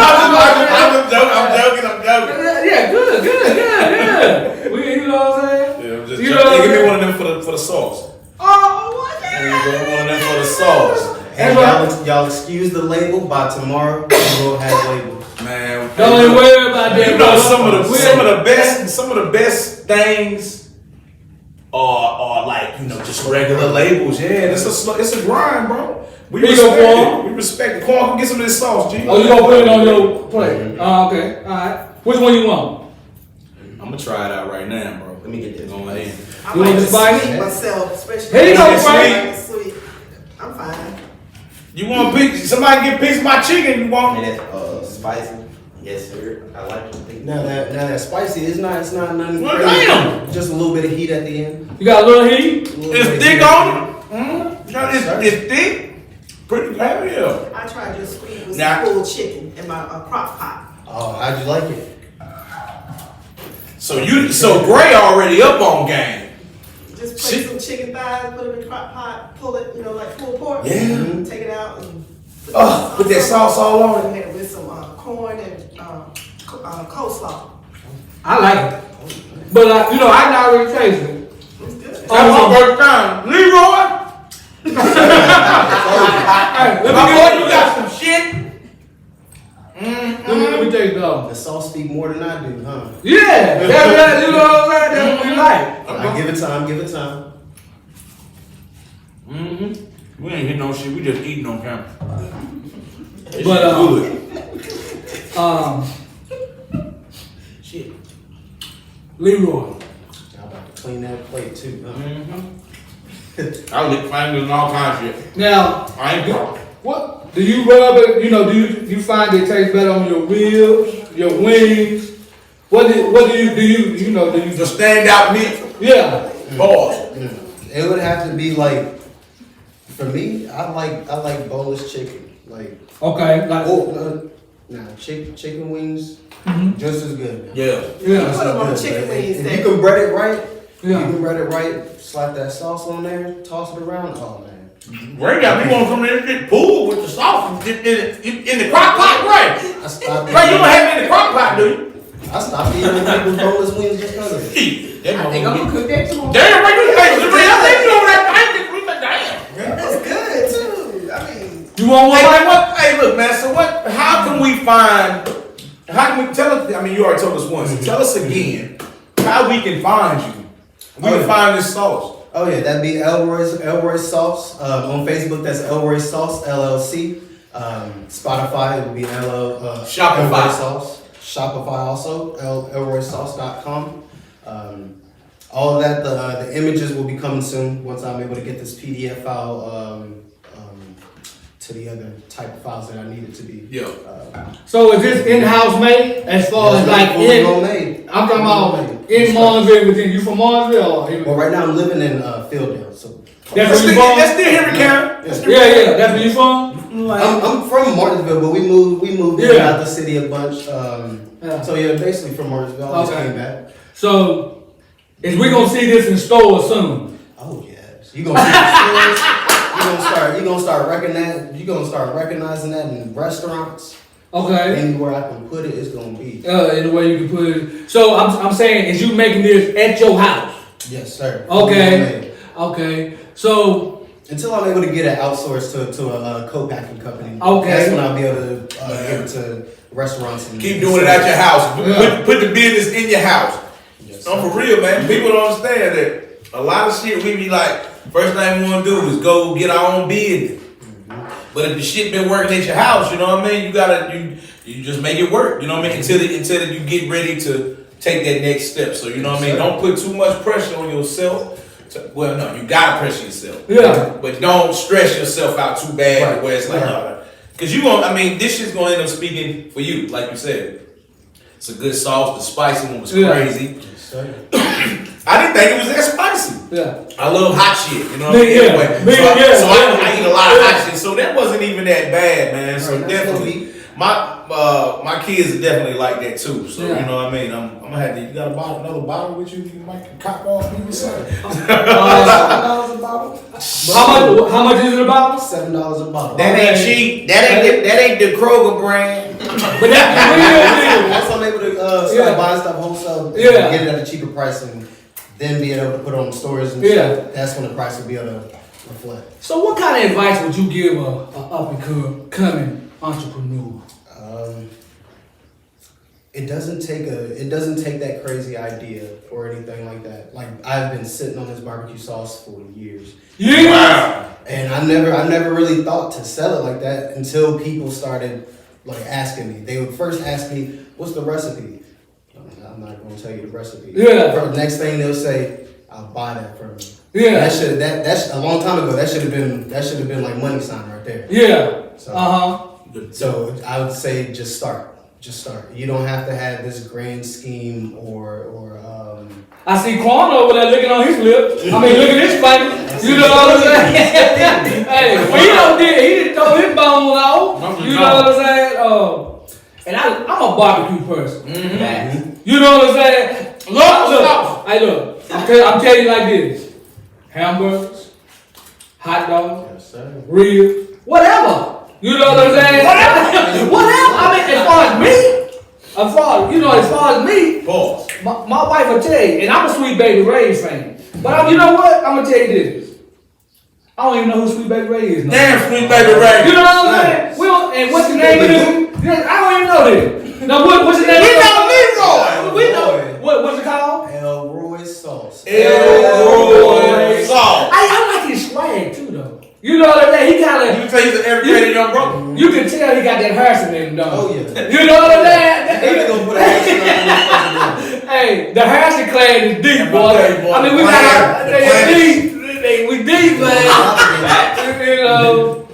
I'm joking. Yeah, good. You know what I'm saying? Yeah, I'm just You joking. know- Hey, give me one of them for the sauce. Oh, what? There you go, one of them for the sauce. And That's y'all excuse the label. By tomorrow, we will have labels. Man, Don't even worry about that. you know brother. some of the best things are like just regular labels. Yeah, it's a grind, bro. We Here you go, respect Quan. it. We respect it. Quan, come get some of this sauce, G. Oh, you gonna put it on your plate? Okay, all right. Which one you want? I'm gonna try it out right now, bro. Let me get this. Go ahead. I You like want the the spice? sweet myself, especially. Here you go, I Frank. like the sweet. I'm fine. You want a piece? Somebody get a piece of my chicken? You want? And that's spicy. Yes, sir. I like to think. Now that spicy, it's not nothing Well, crazy. damn. Just a little bit of heat at the end. You got a little heat? A little It's bit of thick heat at on the it. end. It's thick. Pretty hell yeah. I tried your sweet with Now- some pulled chicken in my crock pot. Oh, how'd you like it? So Gray already up on game. Just Shit. place some chicken thighs, put them in the crock pot, pull it, like pulled pork. Yeah. Take it out and Put that sauce all on it. it with some corn and coleslaw. I like it, but I can already taste it. It's good. That's my first time. Leroy. Hey, let My me boy, get you got some shit. Let me take it off. The sauce speak more than I do, huh? Yeah, that's you know what I'm saying. That's what we like. I give it time. Give it time. We ain't hitting no shit. We just eating on camera. But good. shit. Leroy. Y'all about to clean that plate too, huh? I lick fingers and all kinds of shit. Now, I ain't good. what do you rub it? Do you find it tastes better on your ribs, your wings? What do you The standout meat. Yeah. Pause. It would have to be like, for me, I like boneless chicken. Like, Okay. Like chicken wings, just as good. Man. Yeah. yeah. Put them on Good, chicken man. wings. If that- you can bread it right, Yeah. you can bread it right, slap that sauce on there, toss it around. Oh man. Ray got me want some of this shit pool with the sauce and dip in the crock pot, Ray. I stopped Ray, you don't have it in the crock pot, do you? I stopped eating people's boneless wings just because of it. Shit. That I think I'm motherfucker gonna cook that tomorrow. Damn, Ray, I think you over that thing. We like, damn. That's good too. I mean, You want one? Hey, man, what? Hey, look, man. So what? How can we find? How can we tell us? I mean, you already told us once. So tell us again how we can find you. We can find this sauce. Oh yeah, that'd be Elroy Sauce. On Facebook, that's Elroy Sauce LLC. Spotify, it would be Shopify. Elroy Sauce. Shopify also, elroysauce.com. All of that, the images will be coming soon once I'm able to get this PDF file to the other type of files that I need it to be. Yeah. So is this in-house made as far as like in? homemade. I'm talking about in Martinsville. Within you from Martinsville? Well, right now I'm living in Philadelphia, so That's where you from? That's still Henry County. That's still Yeah. That's where you from? I'm from Martinsville, but we moved in and Yeah. out the city a bunch. Yeah. So yeah, basically from Martinsville. I just Okay. came back. So is we gonna see this in stores soon? Oh yes, you gonna see the stores. You gonna start recognizing that in restaurants. Okay. Anywhere I can put it, it's gonna be. In the way you can put it. So I'm saying, is you making this at your house? Yes, sir. Okay. Homemade. Okay. So Until I'm able to get it outsourced to a co-packing company. Okay. That's when I'll be able to give it to restaurants. And Keep doing it at your house. Yeah. Put the business in your house. Yes, No, sir. for real, man. People don't understand that a lot of shit we be like, first thing we want to do is go get our own business. But if the shit been working at your house, you know what I mean? You just make it work. You know what I mean? Until you get ready to take that next step. So you know what I mean? Don't put too much pressure on yourself. Well, no, you gotta pressure yourself. Yeah. But don't stress yourself out too bad Right. where it's like, because this shit's gonna end up speaking for you, like you said. It's a good sauce. The spicy one was crazy. Yes, sir. I didn't think it was that spicy. Yeah. I love hot shit, you know what I Me, mean? yeah. Anyway, Me, so yeah. so I eat a lot of hot shit, so that wasn't even that bad, man. So Right, that's definitely, my kids are definitely like that too. So Yeah. you know what I mean? I'm gonna have to. You got another bottle with you? You might cop off me or something. $7 a bottle. How much is it about? $7 a bottle. That ain't cheap. That ain't the Kroger brand. But that's real. Once I'm able to start Yeah. buying stuff wholesale, Yeah. get it at a cheaper price, and then be able to put it on the stores and Yeah. stuff, that's when the price will be able to reflect. So what kind of advice would you give a up and coming entrepreneur? It doesn't take that crazy idea or anything like that. Like, I've been sitting on this barbecue sauce for years. Yeah. Wow. And I never really thought to sell it like that until people started like asking me. They would first ask me, "What's the recipe?" I'm not going to tell you the recipe. Yeah. For the next thing they'll say, "I'll buy that from you." Yeah. That's a long time ago. That should have been like money sign right there. Yeah. So, So I would say just start. Just start. You don't have to have this grand scheme or I see Quan over there looking on his lip. I mean, look at his finger. You know what I'm saying? Hey, well, he didn't throw his bone off. You know what I'm saying? And I'm a barbecue person. You know what I'm saying? Look. Hey, look. I'm telling you like this: hamburgers, hot dogs, yes, sir. ribs, whatever. You know what I'm saying? Whatever. I mean, as far as me, Pause. my wife will tell you, and I'm a Sweet Baby Ray's fan. But you know what? I'm gonna tell you this. I don't even know who Sweet Baby Ray is. No. Damn, Sweet Baby Ray. You know what I'm saying? We don't, and what's the name of this? I don't even know this. Now what's the name? We of know Leroy. We know. Leroy. What's it called? Elroy sauce. Elroy sauce. I like his swag too, though. You know what I'm saying? He kind You of. tell he's an everyday young brother. You can tell he got that Harrison in him, though. Oh yeah. You know what I'm saying? They gonna put a Harrison on Hey, the Harrison clan is deep, boy. I mean, we got we deep, man. You know,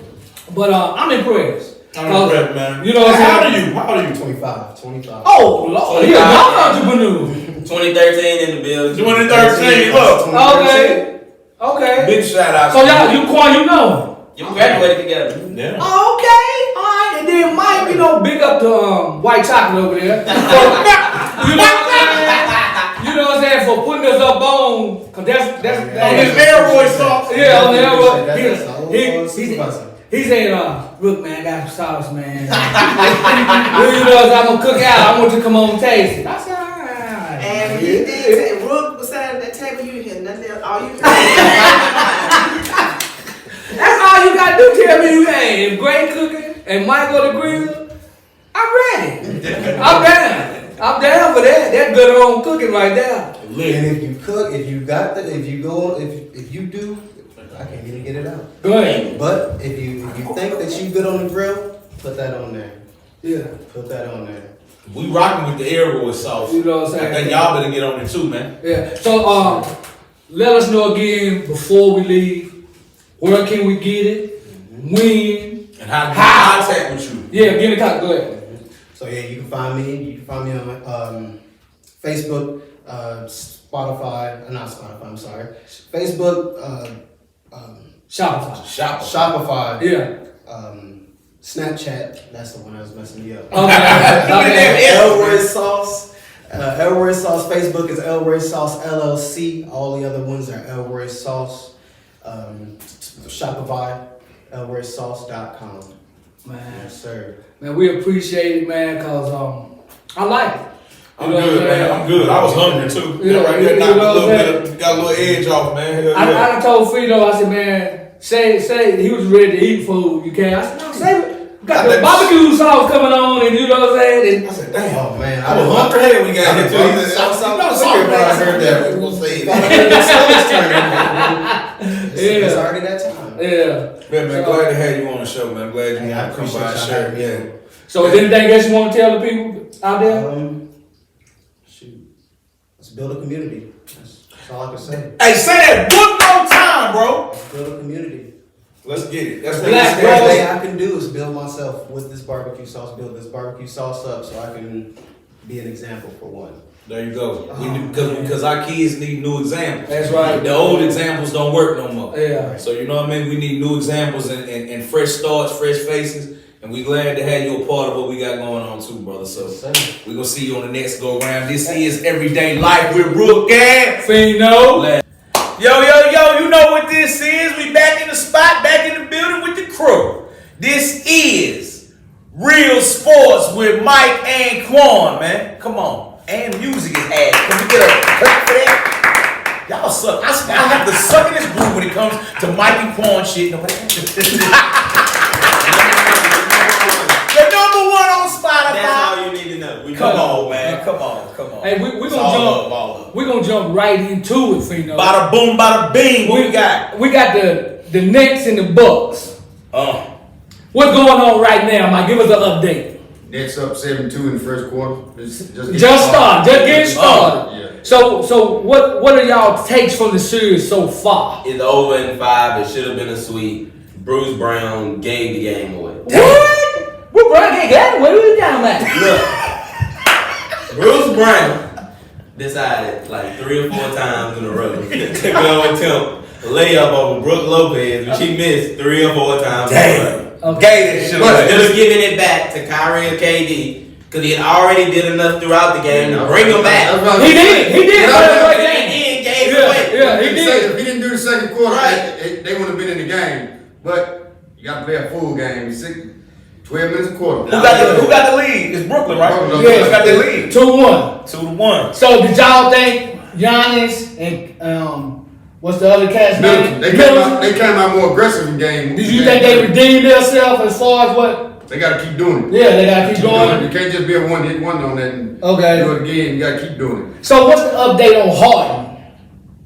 but I'm impressed. I'm impressed, man. You know what How I'm saying? old are you? 25. Oh, Lord, he a young entrepreneur. 2013 in the building. 2013, look. Okay. Big shout out. So y'all, Quan, you know. You graduated together. Yeah. Oh, okay. All right. And then Mike, big up to White Chocolate over there. You know what I'm saying? You know what I'm saying? For putting us up on, cause that's On this Elroy sauce. yeah, on the Elroy. That's the whole He said, look, man, I got some sauce, man. You know, I'm gonna cook out. I want you to come on and taste it. I said, all right. And he did say, Rook was sitting at that table, you hear nothing else. All you hear That's all you gotta do. Tell me, hey, if Gray cooking and Mike on the grill, I'm ready. I'm down. I'm down for that. That's good on cooking right there. And if you cook, if you do, I can't even get it out. Go ahead. But if you think that you good on the grill, put that on there. Yeah. Put that on there. We rocking with the Elroy sauce. You know what I'm saying? I think y'all better get on it too, man. Yeah. So let us know again before we leave. Where can we get it? When? And how to get in contact with you. Yeah, get in contact. Go ahead. So yeah, you can find me. You can find me on Facebook, Spotify. Not Spotify. I'm sorry. Facebook, Shopify. Shopify. Yeah. Snapchat. That's the one that was messing me up. Okay. Elroy Sauce. Elroy Sauce. Facebook is Elroy Sauce LLC. All the other ones are Elroy Sauce. Shopify, elroysauce.com. Man. Yes, sir. Man, we appreciate it, man, cause I like it. I'm good, man. I'm good. I was hungry too. Yeah, That right there you knocked know a little what I'm bit. Got a little edge off, man. Hell yeah. I done told Frito, I said, man, say he was ready to eat food. You can't. I said, no, save it. Got the barbecue sauce coming on, and you know what I'm saying? I said, damn. Oh man, I was hungry hell when we got here too. He said, South you know, sorry, bro. I heard that. We'll say it. It's already that time. Yeah. It's already that time. Yeah. Man, glad to have you on the show, man. Glad you Hey, I want to come appreciate by y'all and having me share. on. So is there anything else you want to tell the people out there? Shoot. Let's build a community. That's all I can say. Hey, say that one more time, bro. Let's build a community. Let's get it. That's Black The Bros. best thing I can do is build myself with this barbecue sauce, build this barbecue sauce up so I can be an example for one. There you go. Because our kids need new examples. That's right. The old examples don't work no more. Yeah. So you know what I mean? We need new examples and fresh starts, fresh faces. And we glad to have you a part of what we got going on too, brother. So we're gonna see you on the next go round. This is Everyday Life with Rook and Fino. Yo, you know what this is. We back in the spot, back in the building with the crew. This is Real Sports with Mike and Quan, man. Come on. And music is added. Can we get a clap for that? Y'all suck. I have to suck in this group when it comes to Mike and Quan shit. Nobody The number one on Spotify. That's all you need to know. Come on, man. Come on. Hey, we It's gonna all jump. up, all up. We gonna jump right into it, Fino. Bada boom, bada bing. What we got? We got the Nets and the Bucks. What's going on right now, Mike? Give us an update. Nets up 7-2 in the first quarter. Just Getting started. Yeah. So what are y'all takes from the series so far? It's over in 5. It should have been a sweep. Bruce Brown gave the game away. What? Bro, get what are we down at? Look, Bruce Brown decided like 3 or 4 times in a row to go attempt a layup over Brooke Lopez, which he missed 3 or 4 times. Damn. Okay. Gay that shit away. Instead of giving it back to Kyrie and KD, because he had already did enough throughout the game to bring him back. He did play a great game. He gave it away. Yeah, he did. If he didn't do the second quarter, Right. they wouldn't have been in the game. But you got to play a full game. 12 minutes a quarter. Who got the lead? It's Brooklyn, right? Brooklyn. Yeah. Who got the lead? 2-1. 2-1. So did y'all think Giannis and what's the other cat's name? They came out more aggressive in game. Did you think they redeemed themselves as far as what? They got to keep doing it. Yeah, they gotta keep going. You can't just be a one-hit wonder on that and Okay. do it again. You got to keep doing it. So what's the update on Harden?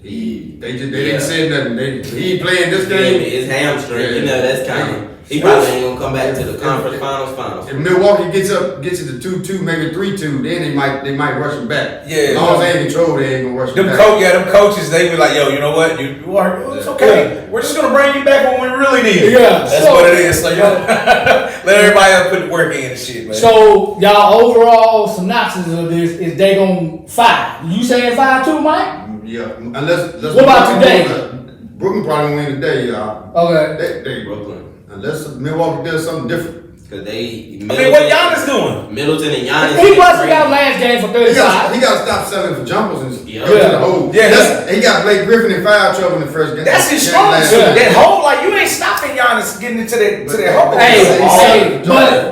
They didn't say nothing. He ain't playing this Game game. is hamstring. Yeah. You know that's kind of. He probably ain't gonna come back to the conference finals. If Milwaukee gets it to 2-2, maybe 3-2, then they might rush him back. Yeah. As long as they in control, they ain't gonna rush him back. Them coaches, they be like, yo, you know what? You are, it's okay. We're just gonna bring you back when we really need it. Yeah. That's what it is. So let everybody else put the work in and shit, man. So y'all overall synopsis of this is they gon' 5. You saying 5 too, Mike? Yeah, unless What about today? Brooklyn probably win today, y'all. Okay. They Brooklyn. unless Milwaukee does something different. Cause they. I mean, what Giannis doing? Middleton and Giannis. He busted out last game for He 35. got to stop selling for jumpers and Yeah. go to the hole. Yeah. He got Blake Griffin in foul trouble in the first game. That's his Game strong last suit. year. That hole, like you ain't stopping Giannis getting into that hole. Hey,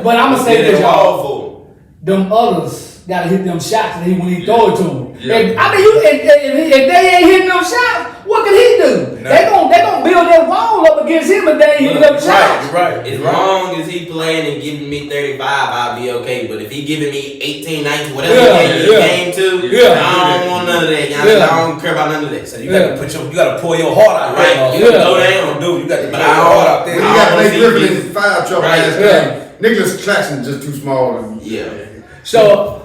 but I'm gonna say Did this, it y'all. all for Them others gotta hit them shots when he throw it to them. Yeah. If they ain't hitting them shots, what can he do? No. They gon' build that wall up against him if they ain't hitting them shots. Right. As long as he playing and giving me 35, I'll be okay. But if he giving me 18, 19, whatever game 2, Yeah. I don't want none of that. Yeah. I don't care about none of that. So you gotta pour your heart out, Right. right? You gotta go down. Dude, you got to pour But your I heart don't- out When there. he I got don't Blake see Griffin these- in foul trouble Right. last Yeah. game, Nicholas Claxton just too small. Yeah. So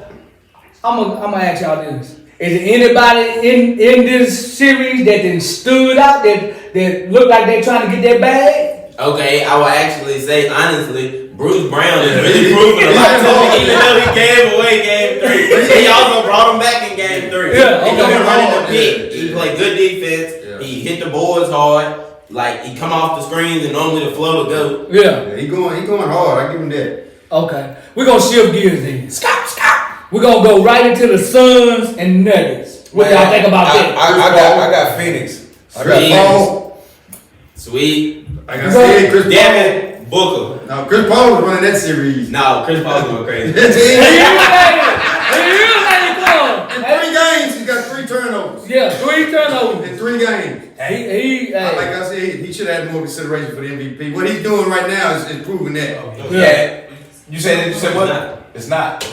I'm gonna ask y'all this. Is there anybody in this series that then stood out that looked like they trying to get their bag? Okay, I will actually say honestly, Bruce Brown is really proving a lot to me, even though he gave away game 3. He also brought him back in game 3. Yeah, He okay. been running the pick. He Yeah. played good defense. Yeah. He hit the boards hard. Like he come off the screens and normally the flow would go. Yeah. Yeah, he going hard. I give him that. Okay. We're gonna shift gears then. Scott. We're gonna go right into the Suns and Nuggets. What y'all think about that? I got Phoenix. Chris Sweet. Paul, Sweet. like I said, Chris Paul. Devin Booker. Now Chris Paul was running that series. No, Chris Paul's going crazy. He is In 3 games, he got 3 turnovers. Yeah, 3 turnovers. In 3 games. Like I said, he should have had more consideration for the MVP. What he's doing right now is proving that. Yeah. You said what? It's not.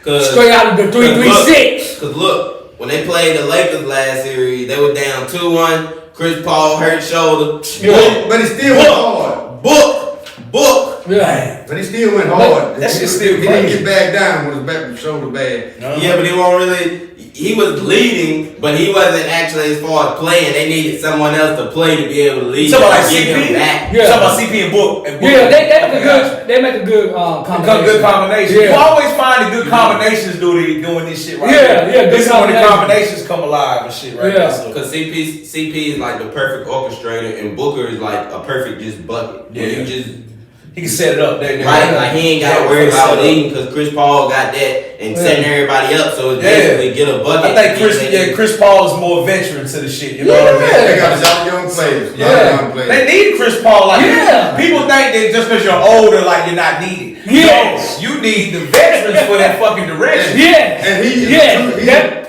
Cause Straight out of the 3-3-6. Cause look, when they played the Lakers last series, they were down 2-1. Chris Paul hurt shoulder. Yeah. But he still went hard. Book. Yeah. But he still went hard. That shit still He didn't crazy. get back down with his back shoulder bad. Yeah, but he won't really. He was leading, but he wasn't actually as far as playing. They needed someone else to play to be able to lead. Talk about and get CP? him back. Yeah. Talk about CP and Book. Yeah, they make a good combination. Good combination. Yeah. You always find the good combinations doing this shit right Yeah, here. yeah, good This is when the combination. combinations come alive and shit right Yeah. there. So. Because CP is like the perfect orchestrator, and Booker is like a perfect just bucket. Yeah. Where you just He can set it up there. right, like he ain't got to worry about leading because Chris Paul got that and setting everybody up. So it's basically get a bucket. I think Chris Paul is more veteran to the shit. You know what I mean? They got a lot of young players. A lot of young players. They need Chris Paul. Like people think that just because you're older, like you're not needed. Yes. No, you need the veterans for that fucking direction. Yeah. And he is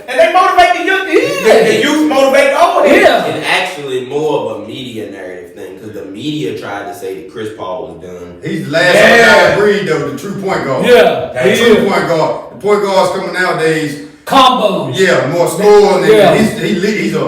And they motivate the young. The youth motivate the old. Yeah. It's actually more of a media narrative thing because the media tried to say that Chris Paul was done. He's the last guy to breed though, the true point guard. Yeah. The true point guard. The point guards coming nowadays. Combos. Yeah, more scoring. Yeah. He's a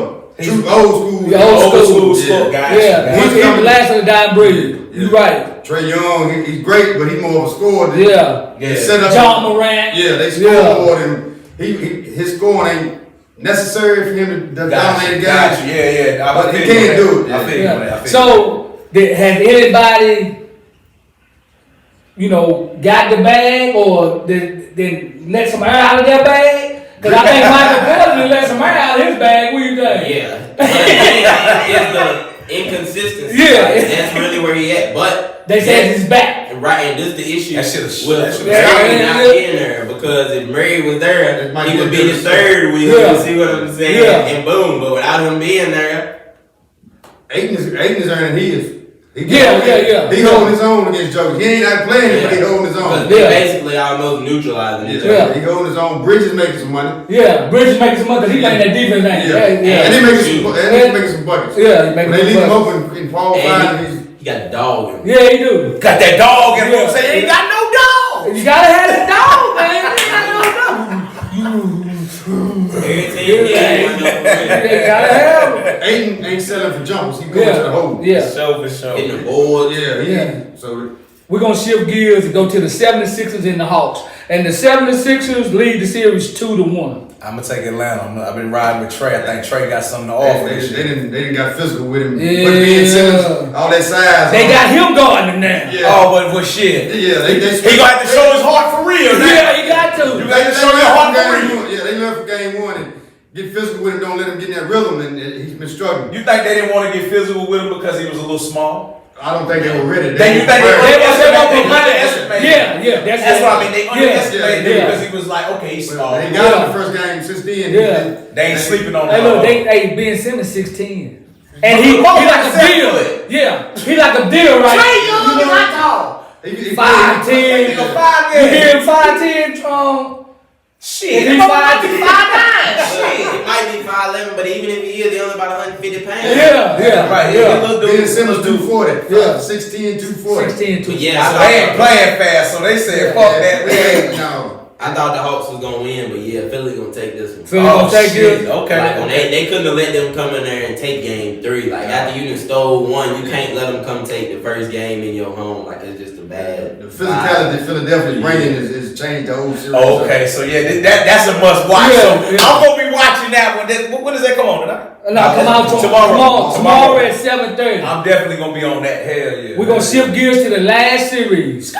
true old school. Yeah, old school guy. Yeah. He's the last of the dying breed. You right. Trey Young, he's great, but he's more of a scorer. Yeah. They set up. John Morant. Yeah, they score Yeah. more than his scoring ain't necessary for him to dominate a game. Gotcha. Yeah. But he can't do it. I feel you on that. I feel you. So, has anybody, got the bag or then let some air out of their bag? Because I think Michael Jordan let some air out of his bag. What do you think? Yeah. It's the inconsistency. Yeah. Like, that's really where he at. But They said he's back. Right, and this is the issue That should've- with that should've- Murray Yeah. not being there because if Murray was there, It might he be would a be the different third wheel. Yeah. You see what I'm saying? Yeah. And boom, but without him being there, Aiden is earning his. Yeah. He holding his own against Jokic. He ain't out playing, but he holding his because own. they Yeah. basically almost neutralizing each other. Yeah. He holding his own. Bridges making some money. Yeah, Bridges making some money because he playing that defense ain't he? And he making some buckets. Yeah, he making When they leave some him buckets. open in Paul And five, he's he got the dog in him. Yeah, he do. Got that dog and Yeah. people say he ain't got no dog. You gotta have that dog, man. You ain't got no dog. Every team, They gotta have it. Aiden ain't selling for jumpers. He going to the hole. Yeah. For sure. hitting the boards. Yeah. So We're going to shift gears and go to the 76ers and the Hawks. And the 76ers lead the series 2-1. I'm gonna take Atlanta. I've been riding with Trey. I think Trey got something to offer. they this year. didn't got physical with him. Yeah. But Ben Simmons, all that size. They got him guarding them now. Yeah. Oh, but shit. Yeah, they He gonna have to show his heart for real. Now. Yeah, he got to. You got to show your heart for real. Yeah, they left for game one and get physical with him. Don't let him get in that rhythm, and he's been struggling. You think they didn't want to get physical with him because he was a little small? I don't think they were ready. You think they underestimated? Yeah, That's what I mean. They underestimated him yeah. because he was like, okay, he's small. They got him the first game since then. Yeah. They ain't sleeping on Hey, him. look, Ben Simmons 6'10". And he Come on, like a 7 deal. foot. Yeah, he like a deal right Trey Young is not tall. He 5'10". Nigga, 5'10". You hear him 5'10", Shit, He he might be 5'9". Shit, it might be 5'11", but even if he is, he only about 150 pounds. Yeah, Right, yeah. little Ben dude. Simmons little dude. 240. Yeah. 6'10", 240. 16, But 2. yeah, So they ain't playing fast, so they said, fuck that. We ain't. No. I thought the Hawks was gonna win, but yeah, Philly gonna take this one. Philly gonna take shit. it. Okay. Like when they couldn't have let them come in there and take game 3. Like after you done stole one, you can't let them come take the first game in your home. Like it's just a bad. The physicality Philadelphia's bringing is changed the whole series. Oh, okay, so yeah, that's a must watch. Yeah, So yeah. I'm gonna be watching that one. When does that come on tonight? No, come out tomorrow at 7:30. I'm definitely gonna be on that. Hell yeah. We're gonna shift gears to the last series.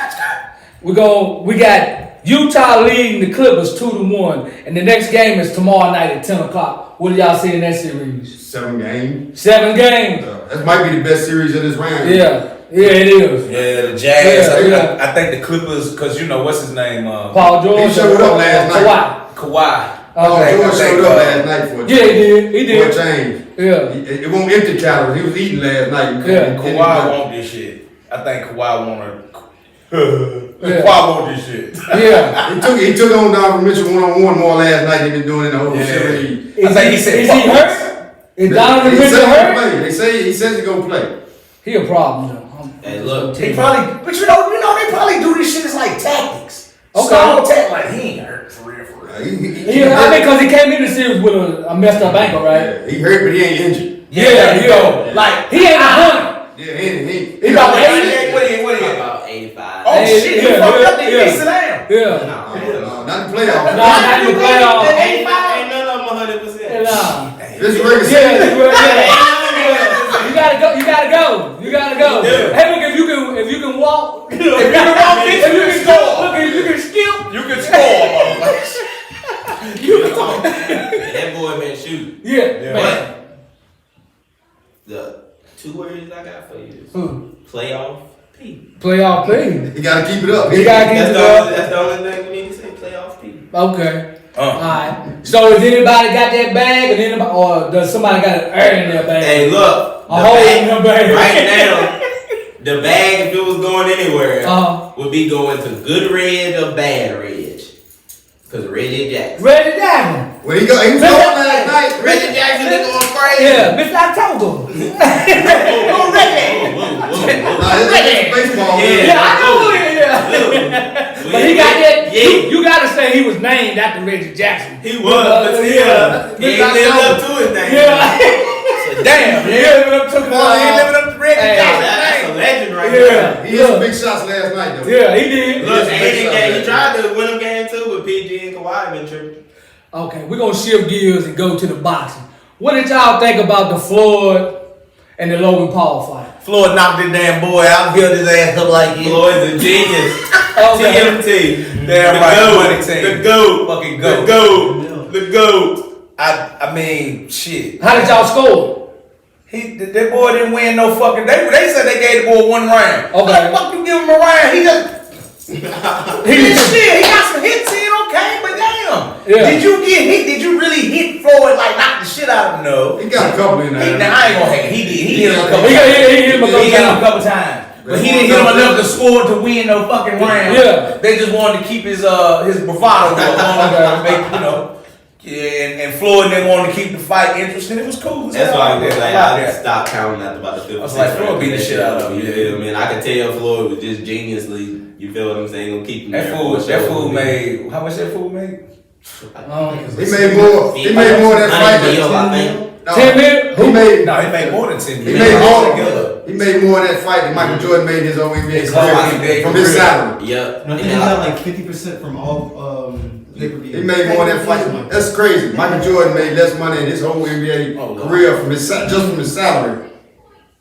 We got Utah leading the Clippers 2-1, and the next game is tomorrow night at 10 o'clock. What do y'all see in that series? 7 games. 7 games. That might be the best series of this round. Yeah, it is. Yeah, the Jazz. Yeah. I think the Clippers, because you know what's his name, Paul George. He showed up last night. Kawhi. George showed up last night for a Yeah, he did. He for a did. change. Yeah. It won't empty calories. He was eating last night. Yeah. Kawhi want this shit. I think Kawhi want to. Yeah. Kawhi want this shit. Yeah. He took on Donovan Mitchell one-on-one more last night than he been doing in the whole series. I think he said, Is fuck he hurt? Is Donovan He Mitchell said he hurt? gonna play. He says he's gonna play. He a problem though. Hey, look, They probably, but you know, they probably do this shit as like tactics. Okay. Small like he ain't hurt for real. Yeah, I mean, because he came in the series with a messed up ankle, right? Yeah, he hurt, but he ain't injured. Yeah, there you go. Like He ain't a 100. Yeah, he he about to shit. He fucked up. They sit down. Yeah. No, not in the playoffs. Not in the playoffs. Ain't none of them 100%. Nah. This regular season. Yeah. You gotta go. You gotta go. You gotta go. Yeah. Hey, look, if you can walk, if you can walk, if you can score, look, if you can skip, You can score. That boy man shoot. yeah, man. The 2 words I got for you is Who? playoff P. Playoff P. You gotta keep it up. You gotta keep it up. That's the only thing we need to say. Playoff P. Okay. Alright. So has anybody got that bag, and anybody, or does somebody got an air in their bag? Hey, look. A hole in their bag. Right now, the bag, if it was going anywhere, would be going to Good Ridge or Bad Ridge. Because Reggie Jackson. Reggie Jackson. When he was going last night. Reggie Jackson is going crazy. Yeah, Mr. October. Whoa, It's baseball. Yeah. Yeah, I know it. Yeah. But he got that. Yeah. You gotta say he was named after Reggie Jackson. He was, but still, he ain't lived up to his name. Yeah. Damn, He living up to He living up to Reggie Hey, Jackson. That's a legend right Yeah. there. He hit some big shots last night, though. Yeah, he did. Look, Yeah. he tried to win a game too with PG and Kawhi been tripping. Okay, we're gonna shift gears and go to the boxing. What did y'all think about the Floyd and the Logan Paul fight? Floyd knocked that damn boy out, held his ass up like he. Floyd's a genius. Okay. TMT. Damn The right, GOAT. money team. The GOAT. Fucking The GOAT. GOAT. The GOAT. I mean, shit. How did y'all score? That boy didn't win no fucking. They said they gave the boy 1 round. Okay. How the fuck you give him a round? He just. He Shit, he got some hits in, okay, but damn. Yeah. Did you get hit? Did you really hit Floyd like knock the shit out of him? No. He got a couple in there. Now I ain't gonna hate it. He did. He hit him a couple He times. hit him a couple He hit him a times. couple times. But he didn't hit him enough to score to win no fucking round. Yeah. They just wanted to keep his bravado up. Make, you know. Yeah, and Floyd they wanted to keep the fight interesting. It was cool. That's why I was like, I Yeah. stopped counting after about the 5th. I was like, Floyd beat the shit out of him. You feel me? And I could tell Floyd was just geniusly. You feel what I'm saying? Gonna keep him That there fool for a show. made how much that fool made? He made more. He made more than that fight. I think. No, 10 million? He made. No, he made more than 10 He million. made all more. together. He made more in that fight than Michael Jordan made his own NBA His whole NBA career from his career. salary. Yep. No, I think he got like 50% from all pay-per-view. He made more in that fight. That's crazy. Michael Jordan made less money in his whole NBA career from his just from his salary.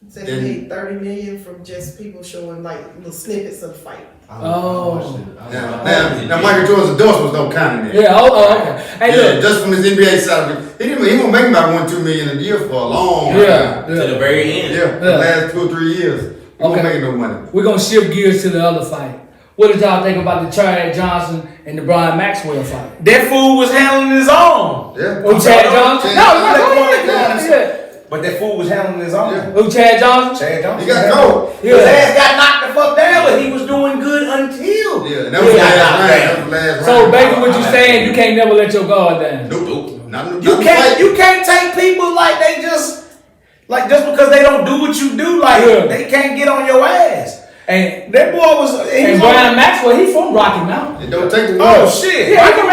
So he made 30 million from just people showing like little snippets of the fight. Oh. Now Michael Jordan's endorsements don't count in there. Yeah, okay. Hey, Yeah, look. just from his NBA salary. He won't make about $1-2 million a year for a long Yeah, time. To the very end. Yeah, for the last 2 or 3 years. He won't make no money. We're gonna shift gears to the other fight. What did y'all think about the Chad Johnson and the Brian Maxwell fight? That fool was handling his own. Yeah. Who, Chad Johnson? Chad- No. But that fool was handling his own. Yeah. Who, Chad Johnson? Chad Johnson. He got cold. His ass got knocked the fuck down, but he was doing good until. Yeah, and that was the last round. That was the last So round. basically what you saying, you can't never let your guard down. Nope. Not You the can't fight. you can't take people like they just because they don't do what you do, like Yeah. they can't get on your ass. And That boy was he and was Brian Maxwell, he from Rocky Mountain. It don't take the oh world. shit. Yeah, he from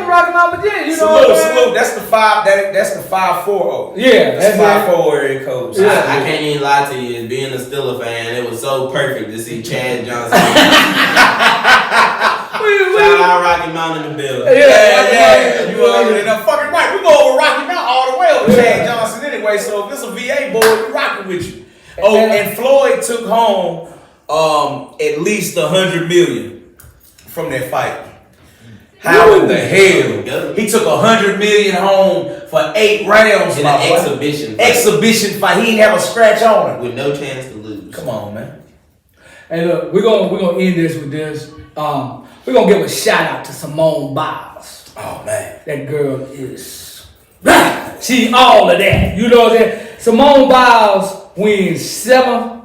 Rocky Mountain, Virginia. You know what I'm saying? Salute. That's the 540. Yeah, That's that's 5-4 area code. Yeah. I can't even lie to you. Being a Steelers fan, it was so perfect to see Chad Johnson. Shout out Rocky Mountain in the building. Yeah. You already know. Fucking right. We go over Rocky Mountain all the way over Chad Johnson anyway. So if it's a VA boy, we rocking with you. Oh, and Floyd took home at least $100 million from that fight. How in the hell? He took $100 million home for 8 rounds. In my an boy. exhibition fight. Exhibition fight. He didn't have a scratch on him. With no chance to lose. Come on, man. Hey, look, we're gonna end this with this. We're gonna give a shout out to Simone Biles. Oh man. That girl is she all of that. You know what I'm saying? Simone Biles wins 7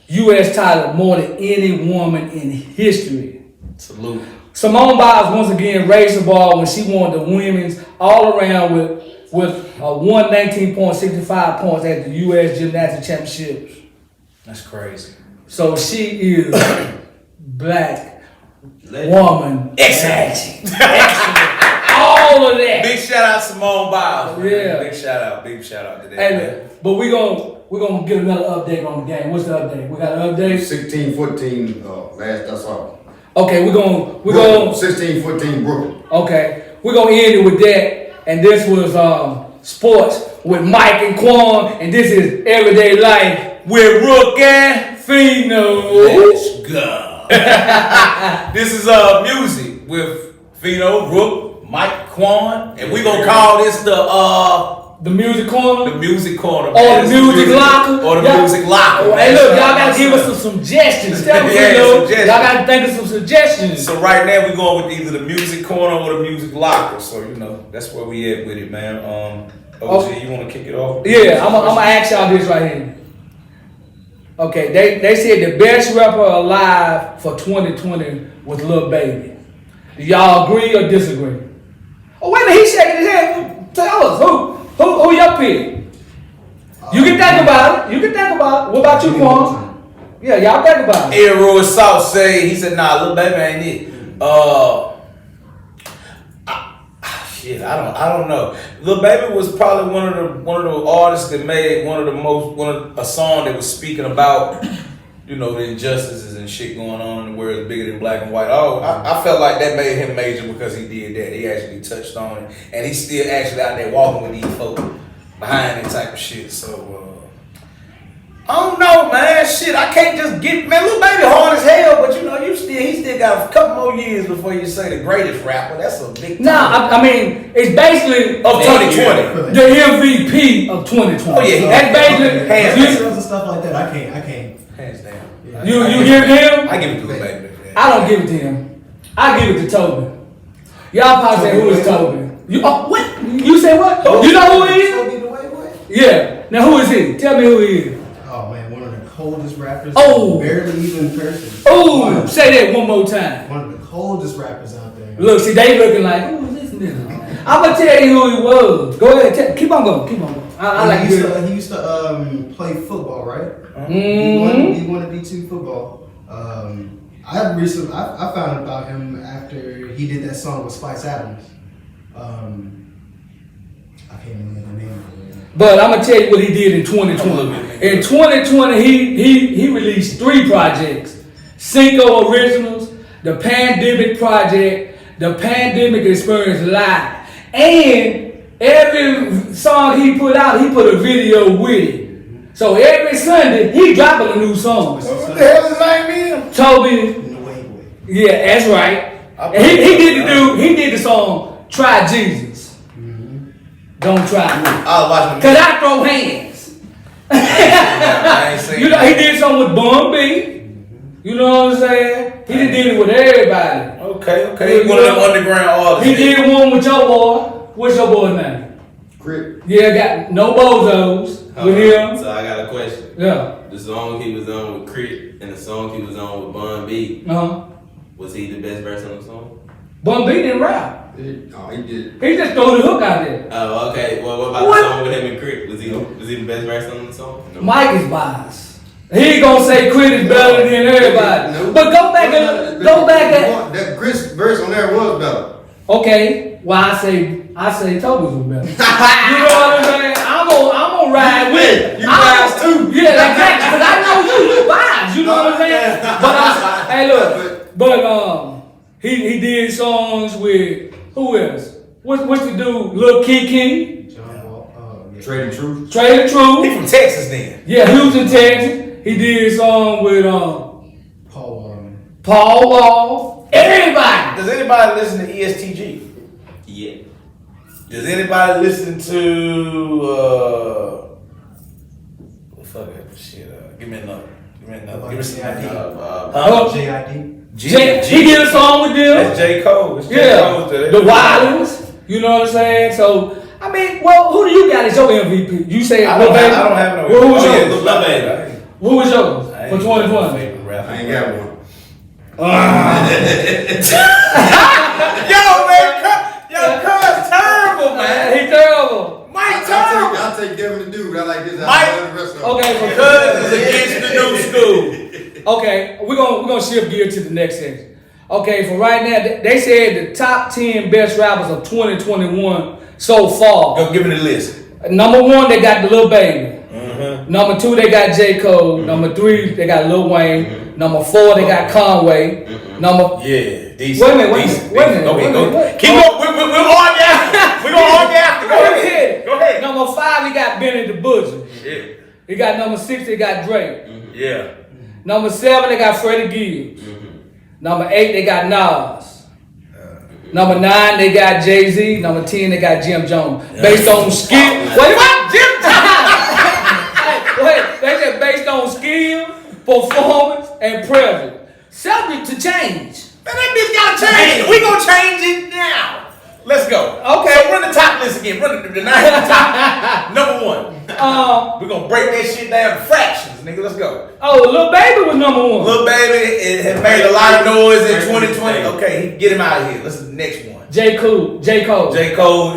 U.S. titles more than any woman in history. Salute. Simone Biles once again raised the bar when she won the women's all around with 119.65 points at the U.S. Gymnastics Championships. That's crazy. So she is black woman. Excellent. All of that. Big shout out Simone Biles. Man. Yeah. Big shout out to that. Hey, man. but we gonna we're gonna get another update on the game. What's the update? We got an update. 16-14, last I saw. Okay, we're gonna 16-14 Brooklyn. okay, we're gonna end it with that. And this was sports with Mike and Quan, and this is Everyday Life with Rook and Fino. Let's go. This is music with Fino, Rook, Mike, Quan, and we gonna call this The music corner. the music corner. Or man. the This is music locker. Or the Y'all- music locker. Oh, man. hey, look, Shout y'all out gotta my give us son. some suggestions. Tell me, Yeah, y'all suggestions. gotta think of some suggestions. So right now we going with either the music corner or the music locker. So that's where we at with it, man. OG, you want to kick it off? Yeah, I'm gonna ask y'all this right here. Okay, they said the best rapper alive for 2020 was Lil Baby. Do y'all agree or disagree? Oh wait a minute, he's shaking his head. Tell us who your pick? You can think about it. You can think about it. What about you, Quan? Yeah, y'all think about it. Ed Roy South he said, nah, Lil Baby ain't it. Shit, I don't know. Lil Baby was probably one of the artists that made a song that was speaking about, the injustices and shit going on in the world bigger than black and white. I felt like that made him major because he did that. He actually touched on it, and he's still actually out there walking with these folks behind that type of shit. So I don't know, man. Shit, I can't just get Lil Baby hard as hell, but he still got a couple more years before you say the greatest rapper. That's a big. Nah, I mean, it's basically of 2020. the MVP of 2020. Oh yeah, that's basically Sales and stuff like that. I can't. hands down. You give it to him? I give it to Lil Baby. I don't give it to him. I give it to Toby. Y'all probably say who is Toby? What? You say what? You know who he is? Yeah. Now who is he? Tell me who he is. Oh man, one of the coldest rappers. Oh. Barely even person. Oh, say that one more time. One of the coldest rappers out there. Look, see, they looking like, who is this nigga? I'm gonna tell you who he was. Go ahead, keep on going. I like he you. used to play football, right? Mm-hmm. He wanted D2 football. I found about him after he did that song with Spice Adams. I can't remember the name of it. But I'm gonna tell you what he did in 2020. In 2020, he released 3 projects: Cinco Originals, the Pandemic Project, the Pandemic Experience Live, and every song he put out, he put a video with it. So every Sunday, he dropping a new song. What the hell is his name is? Toby. No way. Yeah, that's right. And he did the song "Try Jesus." Don't try me. I was watching. Cause I throw hands. I ain't seen He did something with Bun B. You know what I'm saying? He did it with everybody. Okay. One of them underground artists. He did one with your boy. What's your boy's name? Crip. Yeah, got no bozos with him. So I got a question. Yeah. The song he was on with Crit and the song he was on with Bun B, was he the best verse on the song? Bun B didn't rap. He did. He just threw the hook out there. Oh, okay. Well, what about What? the song with him and Crit? Was he the best verse on the song? No. Mike is biased. He gonna say Crit is better than everybody. No. But go back and that Chris verse on there was better. okay. Well, I say Toby's was better. You know what I'm saying? I'm gonna ride with it. You biased too. Yeah, exactly. Cause I know you biased. You know what I'm saying? But hey, look. But he did songs with who else? What's the dude? Lil Kiki. John Wall. Trading Truth. Trey the Truth. He from Texas then. Yeah, Houston, Texas. He did a song with Paul Wall. Everybody. Does anybody listen to ESTG? Yeah. Does anybody listen to fuck it, shit? Give me another. Give me some J.I.D. He did a song with them. That's J. Cole. It's J. Yeah, Cole. the Wildings. You know what I'm saying? So I mean, well, who do you got as your MVP? You say I Lil don't Baby? have no. Who was yours? Lil Baby. Who was yours for 2020? Favorite rapper. I ain't got one. Yo, man, Cuz terrible, man. He terrible. Mike terrible. I'll take Devin the Dude. I like this. Mike- Okay, Cuz is against the new school. Okay, we're gonna shift gear to the next section. Okay, for right now, they said the top 10 best rappers of 2021 so far. Go give me the list. Number 1, they got the Lil Baby. Number 2, they got J. Cole. Number 3, they got Lil Wayne. Number 4, they got Conway. Wait a minute. Okay, keep going. We're on after. We're going on after. Go ahead. Number 5, he got Benny the Butcher. Yeah. He got number 6, they got Drake. Yeah. Number 7, they got Freddie Gibbs. Number 8, they got Nas. Number 9, they got Jay-Z. Number 10, they got Jim Jones. Based on skill. What? Jim Jones? They said based on skill, performance, and presence. Subject to change. Man, that bitch gotta change. We gonna change it now. Let's go. Okay. So run the top list again. Run the 9 top. Number 1. We're gonna break that shit down to fractions, nigga. Let's go. Oh, Lil Baby was number 1. Lil Baby, it had made a lot of noise in 2020. Okay, get him out of here. Let's the next one. J. Cole. J. Cole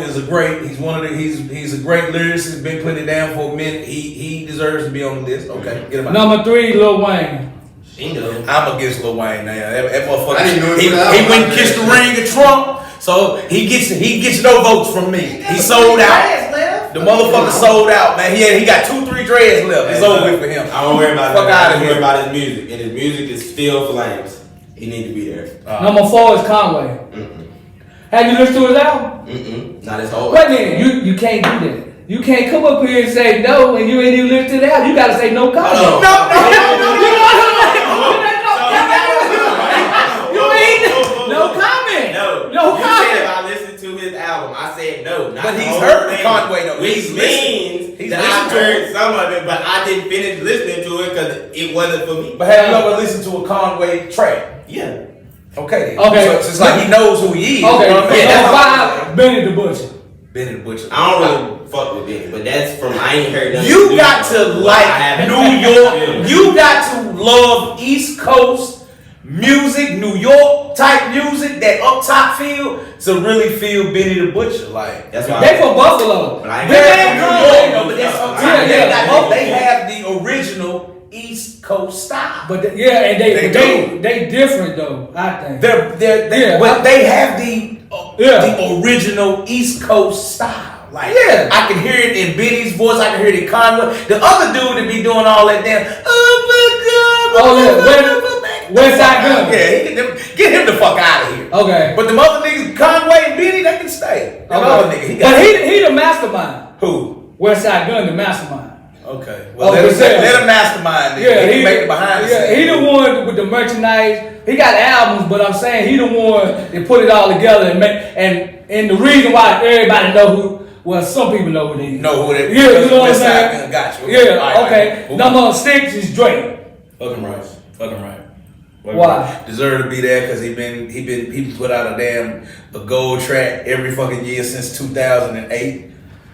is a great. He's one of the. He's a great lyricist. Been putting it down for a minute. He deserves to be on the list. Okay, get him out. Number 3, Lil Wayne. I'm against Lil Wayne now. That motherfucker. I didn't know He went and kissed the ring of Trump. So he gets no votes from me. He sold out. The motherfucker sold out, man. He got 2-3 dreads left. It's over with for him. I don't worry about Fuck that. out I of worry here. about his music, and his music is still flames. He need to be there. Number 4 is Conway. Have you listened to his album? Not his whole. Wait a minute, you can't do that. You can't come up here and say no and you ain't even listened to the album. You gotta say no comment. No comment. No You comment. said if I listened to his album, I said no. Not But the he's whole heard thing, Conway though. which He's means He's that listened I to heard some of it, but I didn't finish listening to it because it wasn't for me. But have you ever listened to a Conway track? Yeah. Okay. Okay. So it's like he knows who he is. Okay, You know what I mean? number 5, Benny the Butcher. Benny the Butcher. I don't really fuck with Benny, but that's from I ain't heard nothing. You got to like New York. Yeah. You got to love East Coast music, New York type music, that up top feel to really feel Benny the Butcher. Like That's why. They from Buffalo. But I ain't they're heard from New nothing. York, though, but that's up top. Yeah, They yeah. got- They have the original East Coast style. But and they They they different though, I think. They're Yeah. but they have the Yeah. original East Coast style. Like Yeah. I can hear it in Benny's voice. I can hear it in Conway. The other dude that be doing all that damn. West Side Gun. Yeah, get him the fuck out of here. Okay. But the other niggas, Conway and Benny, they can stay. That other nigga, he got But he the mastermind. who? West Side Gun, the mastermind. Okay. Well, Oh, let him mastermind. Yeah, he make it behind the yeah, scenes. he the one with the merchandise. He got albums, but I'm saying he the one that put it all together and make and the reason why everybody know who. Well, some people know who they is. Know who they? Yeah, you know what I'm West Side saying? Gun got you. Yeah, All right, okay. all right. Number 6 is Drake. Fucking right. Fucking right. Why? Deserve to be there because he put out a gold track every fucking year since 2008.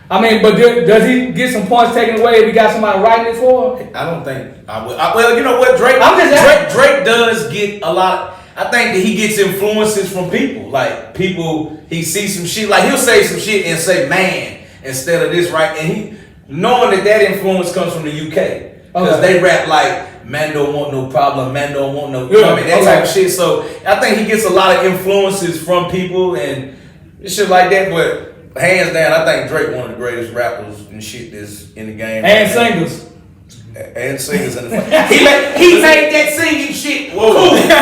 I mean, but does he get some points taken away if he got somebody writing it for him? I don't think I would. Well, you know what, Drake. I'm just asking. Drake does get a lot. I think that he gets influences from people. Like people, he sees some shit. Like he'll say some shit and say "man" instead of this, right? And he knowing that influence comes from the UK because Okay. they rap like "man don't want no problem, man don't want no," you know what I mean, that Okay. type of shit. So I think he gets a lot of influences from people and shit like that. But hands down, I think Drake one of the greatest rappers and shit that's in the game. And singers. And singers in the he made that singing shit. Whoa. Cool. See, we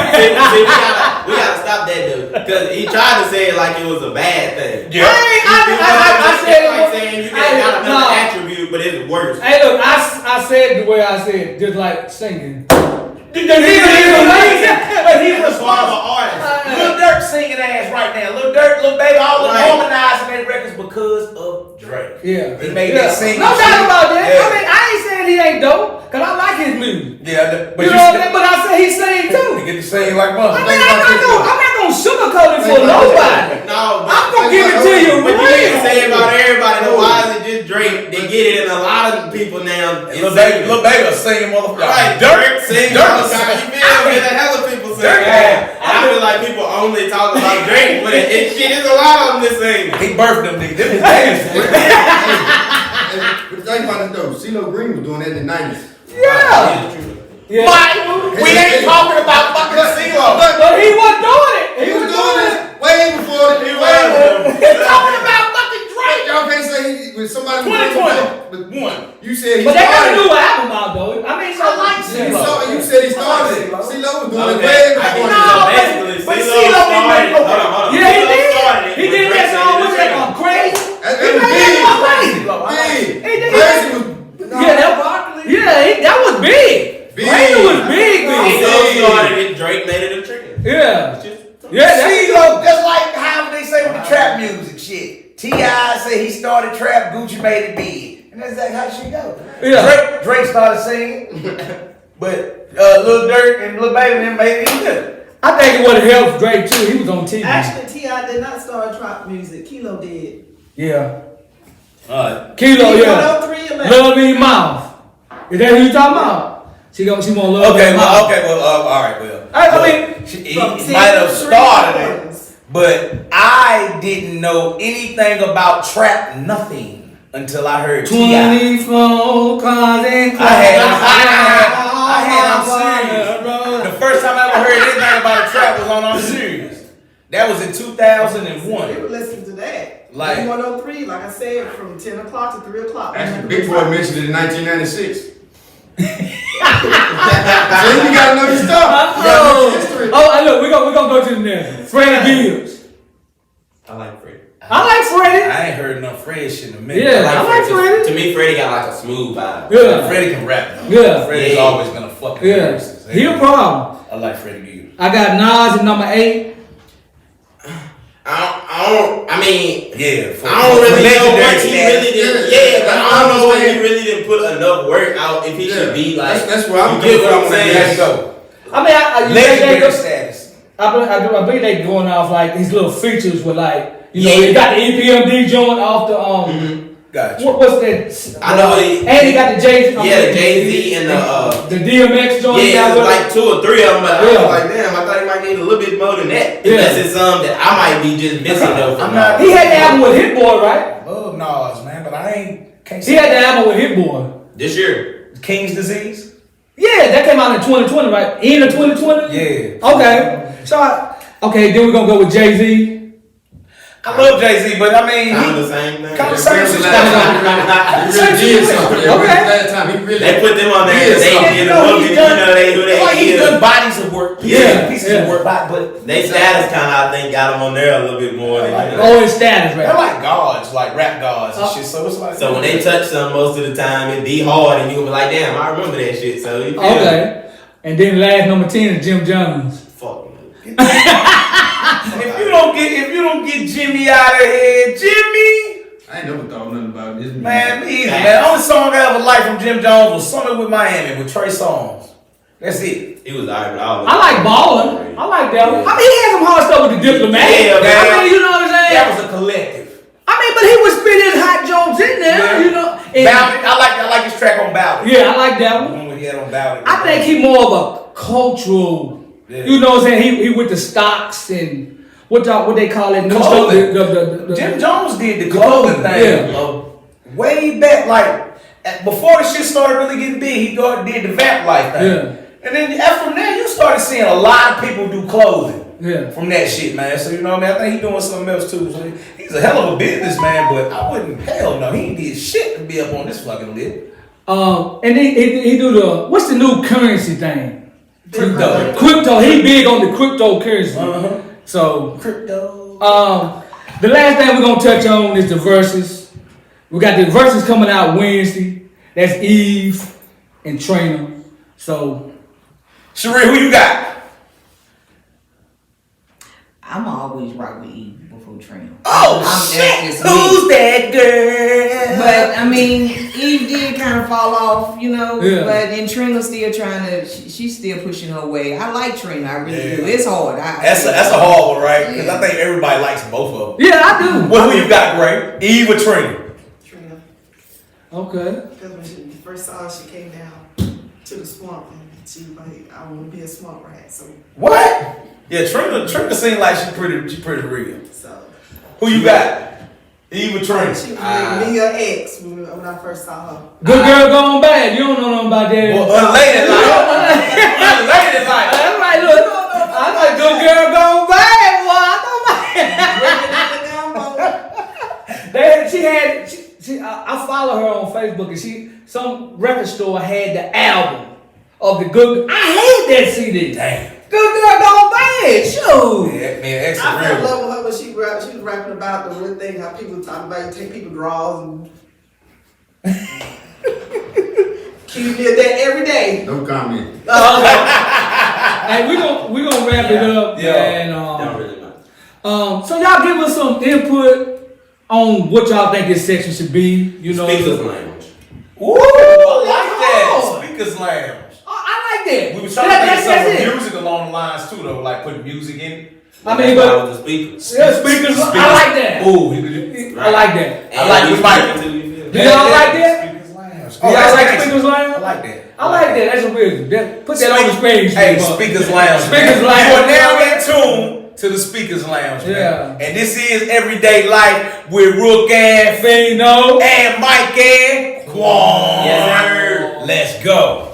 gotta stop that dude. Because he tried to say it like it was a bad thing. Yeah. I said it's like saying you got another attribute, but it's worse. Hey, look, I said the way I said, just like singing. He's amazing, but he was one of the artists. Lil Durk singing ass right now. Lil Durk, Lil Baby, all of them Right. harmonizing their records because of Drake. Yeah. He made that singing No doubt shit. about that. Yeah. I mean, I ain't saying he ain't dope, because I like his music. Yeah, but You know what I mean? But I said he sang You too. get to sing like I mother. mean, I'm not gonna sugarcoat it for nobody. No, I'm gonna give it to you But you didn't real. say about everybody. Though, why is it just Drake? They get it in a lot of people now. Lil Baby a singing motherfucker. Right, Dirk sing Dirk all the time. You feel me? The hell of people sing. Dirk- I feel like people only talk about Drake, but it shit is a lot of them that sing. He birthed them niggas. Them his daddies. But the thing about it though, CeeLo Green was doing that in the 90s. Yeah. Yeah. Mike, we ain't talking about fucking CeeLo. But he wasn't doing it. He was doing this way before he He's talking about fucking Drake. Y'all can't say when somebody 2021. You said he But they got a started. new album out though. I mean, so You said he started. CeeLo was doing it way before But CeeLo didn't make no. yeah, he did. He did that song. What's that called? Crazy. That He was made that song Crazy. big. He did. Crazy was That was big. big. Crazy was big. CeeLo started it, Drake made it a trend. Yeah. CeeLo, just like how they say with the trap music shit. T.I. say he started trap, Gucci made it big. And that's exactly how she go. Yeah. Drake started singing, but Lil Durk and Lil Baby them made it good. I think it would have helped Drake too. He was on TV. Actually, T.I. did not start trap music. Kilo did. Yeah. Alright. Kilo, yeah. 103 Love me mouth. Is that who you talking about? She want love Okay, me well, mouth. all right, well. I mean, He might have started it, but I didn't know anything about trap, nothing, until I heard T.I. 24 cars and I'm serious. The first time I ever heard anything about a trap was on I'm Serious. That was in 2001. We were listening to that. Like- 103, like I said, from 10 o'clock to 3 o'clock. Actually, Big Boy mentioned it in 1996. So you gotta know your stuff. You gotta know your history. Look, we're gonna go to the next. Freddie Gibbs. I like Freddie. I like Freddie. I ain't heard no Fred shit in a minute. Yeah, I like Freddie. To me, Freddie got like a smooth vibe. Yeah. Freddie can rap though. Yeah. Freddie's Yeah. always been a fucking Yeah. lyricist. He a problem. I like Freddie Gibbs. I got Nas at number 8. I mean, Yeah. I don't really know legendary what he status. really did. Yeah, but I don't know if he really didn't put enough work out. If he should be like, That's where I'm you get what I'm going. saying? There you go. I mean, Legendary status. I believe they going off like his little features with like, you know, Yeah. he got the EPMD joint off the Gotcha. what's that? I know he- and he got the Jay. Yeah, Jay-Z and the DMX joint. Yeah, he it got was with like 2 or 3 of them, but I was Yeah. like, damn, I thought he might need a little bit more than that. Yeah. Unless it's some that I might be just missing though. I'm not- He had the album with Hit Boy, right? Love Nas, man, but I can't He had the album with Hit Boy. This year. King's Disease? Yeah, that came out in 2020, right? End of 2020? Yeah. Okay. So, okay, then we're gonna go with Jay-Z. I love Jay-Z, but I mean, Kind of he the same thing. kind of He really same did something. Okay. That time, he really They put them on there. Yeah, They so- did a little bit, you know, they who It's like they he's done is. bodies of work. Yeah, Pieces yeah. of work, but They status kind of, I think, got them on there a little bit more than you know. Oh, his status, they're right? like gods, like rap gods and shit. So it's like So when they touch something most of the time, it be hard, and you gonna be like, damn, I remember that shit. So you feel me? Okay. And then last number 10 is Jim Jones. Fuck me. if you don't get Jimmy out of here, Jimmy. I ain't never thought nothing about this. Man, me either, man. The only song I ever liked from Jim Jones was Summer with Miami with Trey Songz. That's it. He was alright, but I like Ballin'. I like that one. Yeah. I mean, he had some hard stuff with the Diplomat. Yeah, man. I mean, you know what I'm saying? That was a collective. I mean, but he would spit his hot Jones in there, Yeah. you know. And- Ballad, I like his track on Ballad. Yeah, I like that The one. one when he had on Ballad. I think he more of a cultural, Yeah. you know what I'm saying? He with the stocks and what they call it? New Clothing. stuff, the- Jim Jones did the clothing thing. Yeah. Way back, like before the shit started really getting big, he did the Vamp Life thing. Yeah. And then after that, you started seeing a lot of people do clothing. Yeah. From that shit, man. So you know what I mean? I think he's doing something else too. So he's a hell of a businessman, but I wouldn't hell no. He ain't did shit to be up on this fucking list. And he do the, what's the new currency thing? Crypto. Crypto. He big on the cryptocurrency. Uh-huh. So, Crypto. the last thing we're gonna touch on is the verses. We got the verses coming out Wednesday. That's Eve and Trina. So, Sheree, who you got? I'm always rock with Eve before Trina. Oh I'm shit! just Who's that girl? But I mean, Eve did kind of fall off, you know. Yeah. But then Trina's still trying to. She's still pushing her way. I like Trina. I really Yeah. do. It's hard. That's a hard one, right? Because I think everybody likes both of them. yeah, I do. Well, who you got, Gray? Eve or Trina? Trina. Okay. Because when she first saw her, she came down to the swamp and she was like, I want to be a swamp rat. So, What? Yeah, Trina seemed like she pretty real. Who you got? Eve or Trina? she was me or ex when I first saw her. Good girl gone bad. You don't know nothing about that. Well, unladylike. Unladylike. I'm like, look, I like good girl gone bad, boy. I know my. She had follow her on Facebook, and some record store had the album of the Good. I hate that CD. Damn. Good girl gone bad. Shoot. Yeah, man, that's I fell in real. love with her when she was rapping about the real thing, how people talking about you take people draws and Q did that every day. No comment. Hey, we gonna wrap it up. Yeah. And Don't really matter. so y'all give us some input on what y'all think this section should be. You know, Speakers language. Ooh, I like that. Speakers lounge. I like that. We was trying to think of That's some it. music along the lines too, though, like putting music in. I mean, That's but why the speakers. yeah, speakers. I like that. Ooh, you could I like that. I like we we might. Do y'all like that? Speakers lounge. Do y'all like Speakers Lounge? I like that. I like that. That's a weird. Put that on the page. Hey, Bob. Speakers Lounge. Speakers man. Lounge. You are now in tune to the Speakers Lounge, man. Yeah. And this is Everyday Life with Rook and Fino and Mike and Quan. Yes, sir. Let's go.